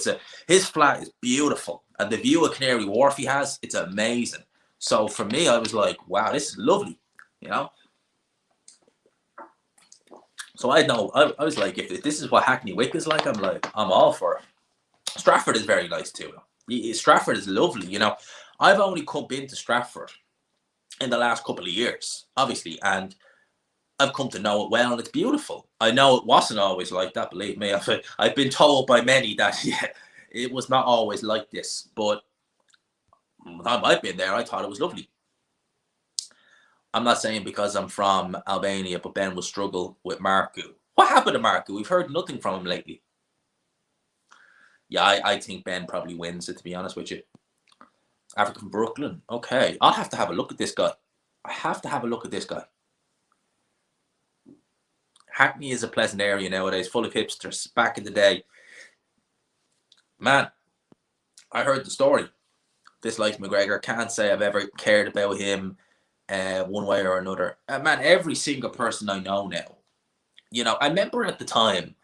his flat is beautiful. And the view of Canary Wharf he has, it's amazing. So for me, I was like, wow, this is lovely. You know? So I know, I was like, if this is what Hackney Wick is like, I'm all for it. Stratford is very nice too. Stratford is lovely, you know. I've only been to Stratford in the last couple of years, obviously, and I've come to know it well, and it's beautiful. I know it wasn't always like that, believe me. I've been told by many that, yeah, it was not always like this, but the time I've been there, I thought it was lovely. I'm not saying because I'm from Albania, but Ben will struggle with Marku. What happened to Marku? We've heard nothing from him lately. Yeah, I think Ben probably wins it, to be honest with you. Africa from Brooklyn. Okay. I'll have to have a look at this guy. I have to have a look at this guy. Hackney is a pleasant area nowadays, full of hipsters. Back in the day, man, I heard the story. Dislikes McGregor. Can't say I've ever cared about him one way or another. Man, every single person I know now, you know, I remember at the time,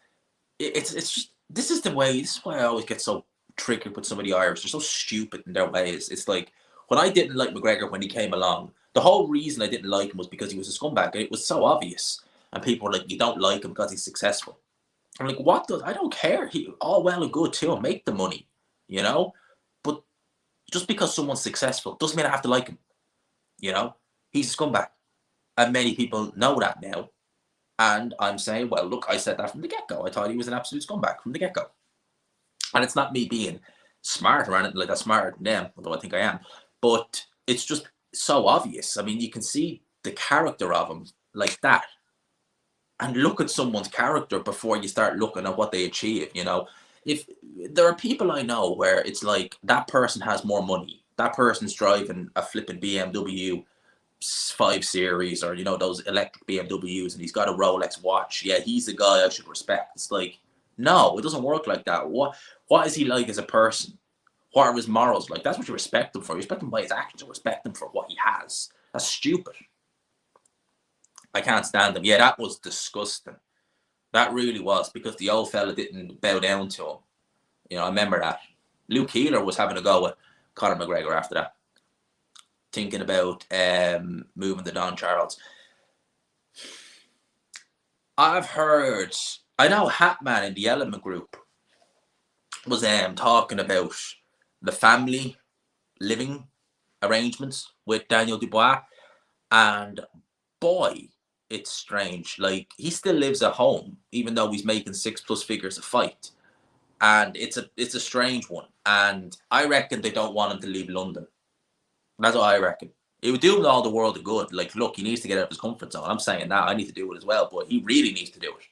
it's just, this is why I always get so triggered with some of the Irish. They're so stupid in their ways. It's like, when I didn't like McGregor when he came along, the whole reason I didn't like him was because he was a scumbag. And it was so obvious. And people were like, you don't like him because he's successful. I'm like, I don't care. All well and good too. Make the money, you know? But just because someone's successful doesn't mean I have to like him, you know? He's a scumbag. And many people know that now. And I'm saying, well, look, I said that from the get-go. I thought he was an absolute scumbag from the get-go. And it's not me being smart or anything like that, smarter than them, although I think I am. But it's just so obvious. I mean, you can see the character of him like that. And look at someone's character before you start looking at what they achieve, you know. If there are people I know where it's like that person has more money. That person's driving a flipping BMW 5 Series or, you know, those electric BMWs, and he's got a Rolex watch. Yeah, he's the guy I should respect. It's like, no, it doesn't work like that. What is he like as a person? What are his morals like? That's what you respect him for. You respect him by his actions. You respect him for what he has. That's stupid. I can't stand him. Yeah, that was disgusting. That really was, because the old fella didn't bow down to him. You know, I remember that. Luke Keeler was having a go at Conor McGregor after that. Thinking about moving to Don Charles. I know Hatman in the Element Group was talking about the family living arrangements with Daniel Dubois, and boy, it's strange. Like, he still lives at home, even though he's making 6+ figures a fight, and it's a strange one. And I reckon they don't want him to leave London. That's what I reckon. It would do him all the world of good. Like, look, he needs to get out of his comfort zone. I'm saying that. I need to do it as well, but he really needs to do it.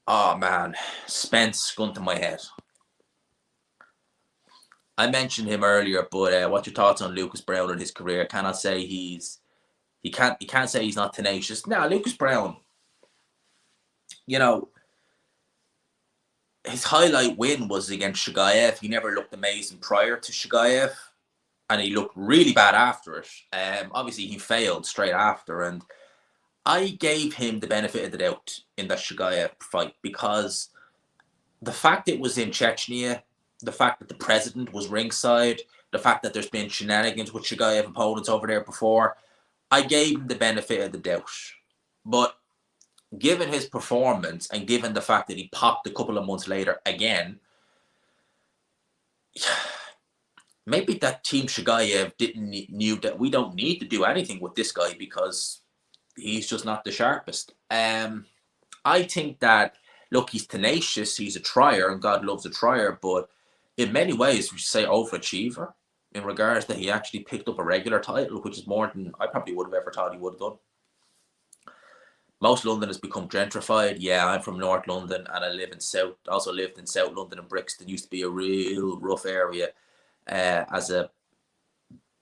Oh, man. Spence, gun to my head. I mentioned him earlier, but what's your thoughts on Lucas Browne and his career? Cannot say he can't say he's not tenacious. Now, Lucas Browne, you know, his highlight win was against Shigaev. He never looked amazing prior to Shigaev, and he looked really bad after it. Obviously, he failed straight after, and I gave him the benefit of the doubt in that Shigaev fight because the fact it was in Chechnya, the fact that the president was ringside, the fact that there's been shenanigans with Shigaev opponents over there before, I gave him the benefit of the doubt. But given his performance and given the fact that he popped a couple of months later again, maybe that Team Shigaev knew that we don't need to do anything with this guy because he's just not the sharpest. I think that, look, he's tenacious, he's a trier, and God loves a trier, but in many ways, we should say overachiever in regards that he actually picked up a regular title, which is more than I probably would have ever thought he would have done. Most London has become gentrified. Yeah, I'm from North London and I live in South. Also lived in South London and Brixton. Used to be a real rough area as a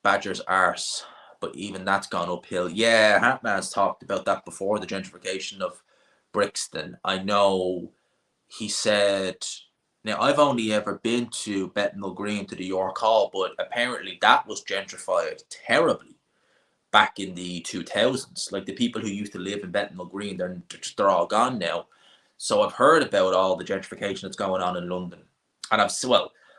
badger's arse. But even that's gone uphill. Yeah, Hatman's talked about that before, the gentrification of Brixton. I know he said... Now, I've only ever been to Bethnal Green, to the York Hall, but apparently that was gentrified terribly back in the 2000s. Like, the people who used to live in Bethnal Green, they're all gone now. So I've heard about all the gentrification that's going on in London. And I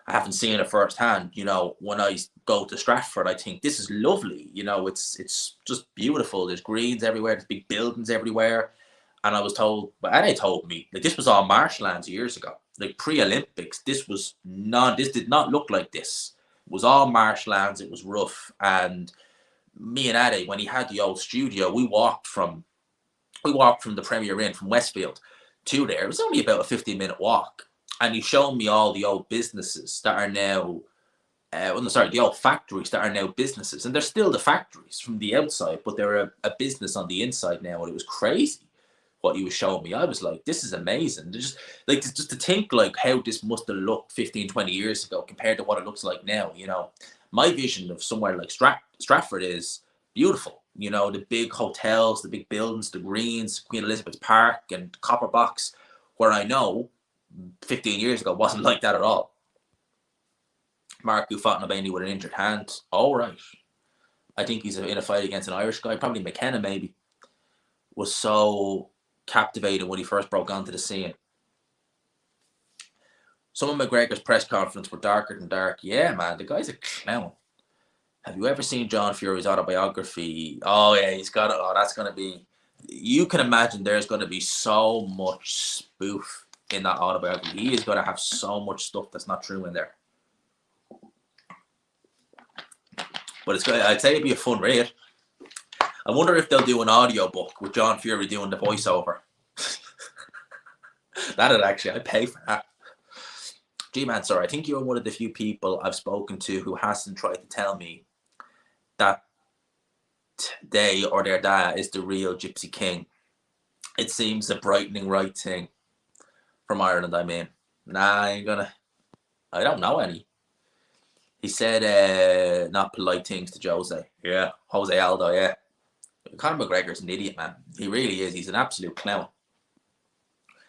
haven't seen it firsthand. You know, when I go to Stratford, I think this is lovely. You know, it's just beautiful. There's greens everywhere. There's big buildings everywhere. And I was told, and they told me, like, this was all marshlands years ago. Like, pre-Olympics, this did not look like this. It was all marshlands. It was rough. And me and Ade, when he had the old studio, we walked from the Premier Inn from Westfield to there. It was only about a 15-minute walk. And he showed me all the old businesses that are now, the old factories that are now businesses. And they're still the factories from the outside, but they're a business on the inside now. And it was crazy what he was showing me. I was like, this is amazing. Just to think like how this must have looked 15, 20 years ago compared to what it looks like now. You know, my vision of somewhere like Stratford is beautiful. You know, the big hotels, the big buildings, the greens, Queen Elizabeth Park and Copper Box, where I know 15 years ago wasn't like that at all. Mark, who fought Nobani with an injured hand. All right. I think he's in a fight against an Irish guy, probably McKenna maybe, was so captivated when he first broke onto the scene. Some of McGregor's press conferences were darker than dark. Yeah, man, the guy's a clown. Have you ever seen John Fury's autobiography? Oh, yeah, he's got it. Oh, that's going to be... You can imagine there's going to be so much spoof in that autobiography. He is going to have so much stuff that's not true in there. But I'd say it'd be a fun read. I wonder if they'll do an audiobook with John Fury doing the voiceover. I'd pay for that. G-Man, sir, I think you're one of the few people I've spoken to who hasn't tried to tell me that they or their dad is the real Gypsy King. It seems a brightening right thing from Ireland, I mean. Nah, I don't know any. He said not polite things to Jose. Yeah, Jose Aldo, yeah. Conor McGregor's an idiot, man. He really is. He's an absolute clown.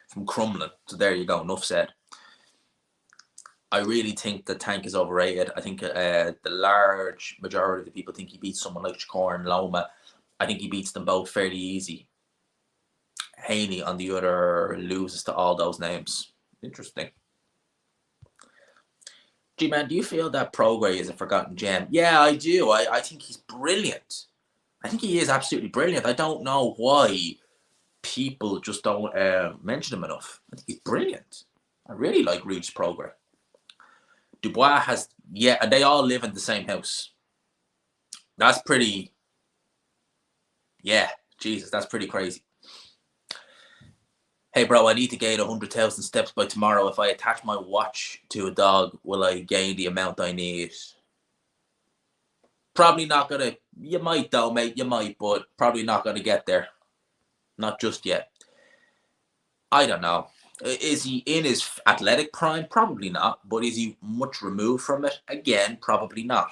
From Crumlin. So there you go. Enough said. I really think that Tank is overrated. I think the large majority of the people think he beats someone like Shakur and Loma. I think he beats them both fairly easy. Haney, on the other, loses to all those names. Interesting. G-Man, do you feel that Prograis is a forgotten gem? Yeah, I do. I think he's brilliant. I think he is absolutely brilliant. I don't know why people just don't mention him enough. I think he's brilliant. I really like Regis Prograis. Dubois has, yeah, and they all live in the same house. That's pretty, yeah, Jesus, that's pretty crazy. Hey, bro, I need to gain 100,000 steps by tomorrow. If I attach my watch to a dog, will I gain the amount I need? Probably not gonna. You might though, mate. You might, but probably not gonna get there. Not just yet. I don't know. Is he in his athletic prime? Probably not. But is he much removed from it? Again, probably not.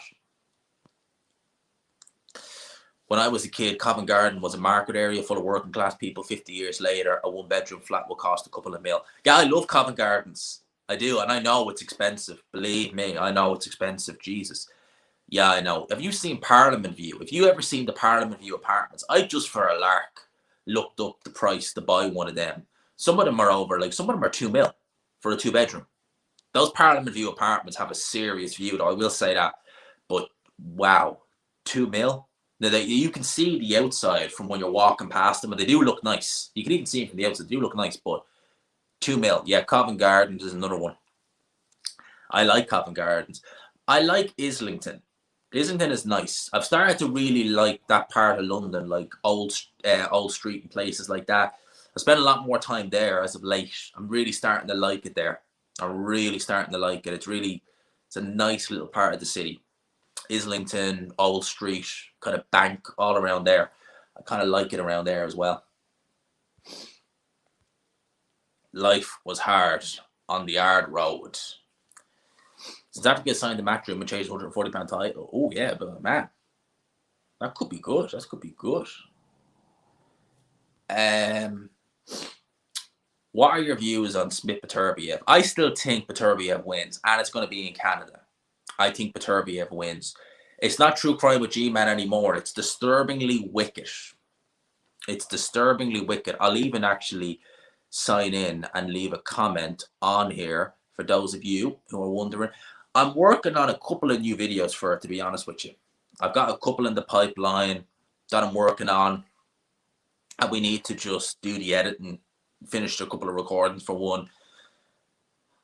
When I was a kid, Covent Garden was a market area full of working class people. 50 years later, a 1 bedroom flat will cost a couple of mil. Yeah, I love Covent Gardens. I do, and I know it's expensive. Believe me, I know it's expensive. Jesus. Yeah, I know. Have you seen Parliament View? If you ever seen the Parliament View apartments, I just for a lark looked up the price to buy one of them. Some of them are over, like some of them are 2 mil for a 2 bedroom. Those Parliament View apartments have a serious view, though. I will say that. But wow, 2 mil. Now you can see the outside from when you're walking past them, and they do look nice. You can even see them from the outside; they do look nice. But 2 mil, yeah. Covent Gardens is another one. I like Covent Gardens. I like Islington. Islington is nice. I've started to really like that part of London, like Old Street and places like that. I spent a lot more time there as of late. I'm really starting to like it there. I'm really starting to like it. It's a nice little part of the city. Islington, Old Street, kind of Bank, all around there. I kind of like it around there as well. Life was hard on the hard road. Since Africa signed the Matchroom and changed £140 title. Oh yeah, but man, that could be good. That could be good. What are your views on Smith Beterbiev? I still think Beterbiev wins, and it's going to be in Canada. I think Beterbiev wins. It's not true crime with G-Man anymore. It's disturbingly wicked. It's disturbingly wicked. I'll even actually sign in and leave a comment on here for those of you who are wondering. I'm working on a couple of new videos for it, to be honest with you. I've got a couple in the pipeline that I'm working on, and we need to just do the editing, finish a couple of recordings for one.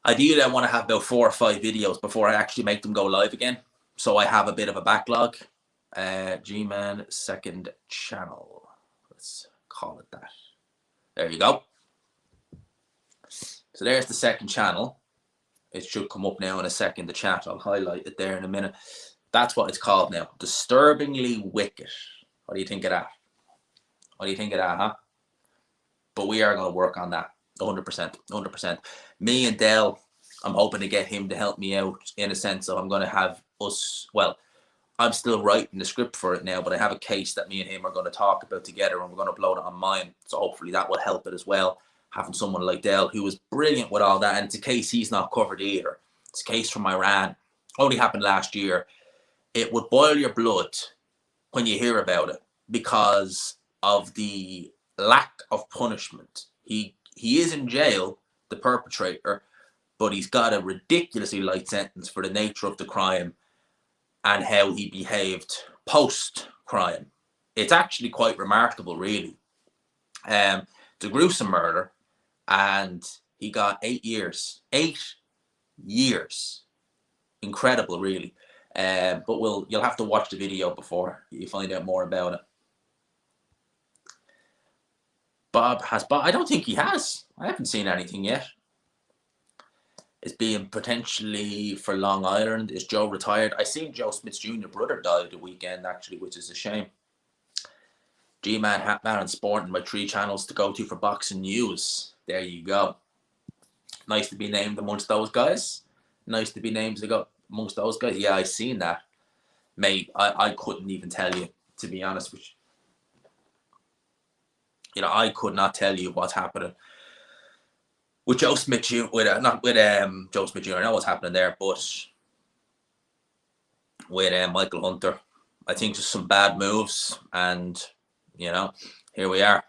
Ideally, I want to have about 4 or 5 videos before I actually make them go live again. So I have a bit of a backlog. G-Man second channel. Let's call it that. There you go. So there's the second channel. It should come up now in a second, the chat. I'll highlight it there in a minute. That's what it's called now. Disturbingly Wicked. What do you think of that? What do you think of that, huh? But we are going to work on that. 100%. 100%. Me and Dell, I'm hoping to get him to help me out in a sense of I'm going to have us, well, I'm still writing the script for it now, but I have a case that me and him are going to talk about together, and we're going to upload it on mine. So hopefully that will help it as well. Having someone like Dell who was brilliant with all that, and it's a case he's not covered either. It's a case from Iran. Only happened last year. It would boil your blood when you hear about it because of the lack of punishment. He is in jail, the perpetrator, but he's got a ridiculously light sentence for the nature of the crime and how he behaved post-crime. It's actually quite remarkable, really. It's a gruesome murder, and he got 8 years. 8 years. Incredible, really. But you'll have to watch the video before you find out more about it. Bob, I don't think he has. I haven't seen anything yet. Is being potentially for Long Island. Is Joe retired? I seen Joe Smith's junior brother died the weekend, actually, which is a shame. G-Man, Hatman, and Sporting, my 3 channels to go to for boxing news. There you go. Nice to be named amongst those guys. Nice to be named amongst those guys. Yeah, I seen that. Mate, I couldn't even tell you, to be honest with you. You know, I could not tell you what's happening with Joe Smith Jr. Not with Joe Smith Jr. I know what's happening there, but with Michael Hunter, I think just some bad moves, and you know, here we are.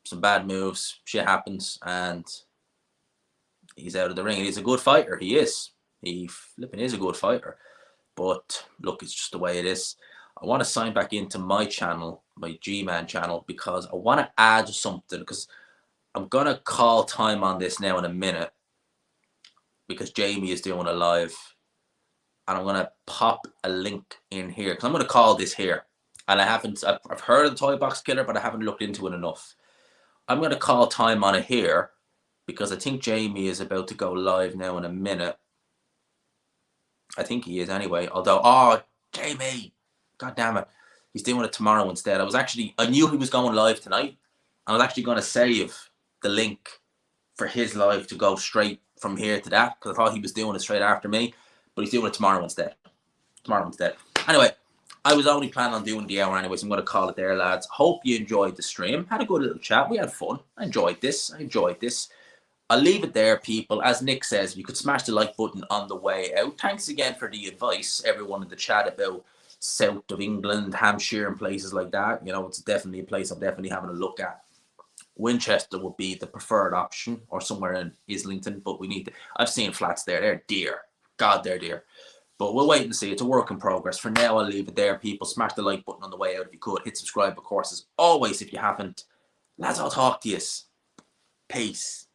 Some bad moves, shit happens, and he's out of the ring. He's a good fighter. He is. He flipping is a good fighter. But look, it's just the way it is. I want to sign back into my channel, my G-Man channel, because I want to add something, because I'm going to call time on this now in a minute, because Jamie is doing a live, and I'm going to pop a link in here, because I'm going to call this here, and I've heard of the Toy Box Killer, but I haven't looked into it enough. I'm going to call time on it here, because I think Jamie is about to go live now in a minute. I think he is anyway, although, oh, Jamie, God damn it, he's doing it tomorrow instead. I knew he was going live tonight. I was actually going to save the link for his live to go straight from here to that, because I thought he was doing it straight after me, but he's doing it tomorrow instead. Anyway, I was only planning on doing the hour anyway, so I'm going to call it there, lads. Hope you enjoyed the stream. Had a good little chat. We had fun. I enjoyed this. I'll leave it there, people. As Nick says, you could smash the like button on the way out. Thanks again for the advice, everyone in the chat, about south of England, Hampshire and places like that. You know, it's definitely a place I'm definitely having a look at. Winchester would be the preferred option, or somewhere in Islington, but I've seen flats there. They're dear. God, they're dear. But we'll wait and see. It's a work in progress. For now, I'll leave it there, people. Smash the like button on the way out if you could. Hit subscribe, of course, as always, if you haven't. Lads, I'll talk to you. Peace.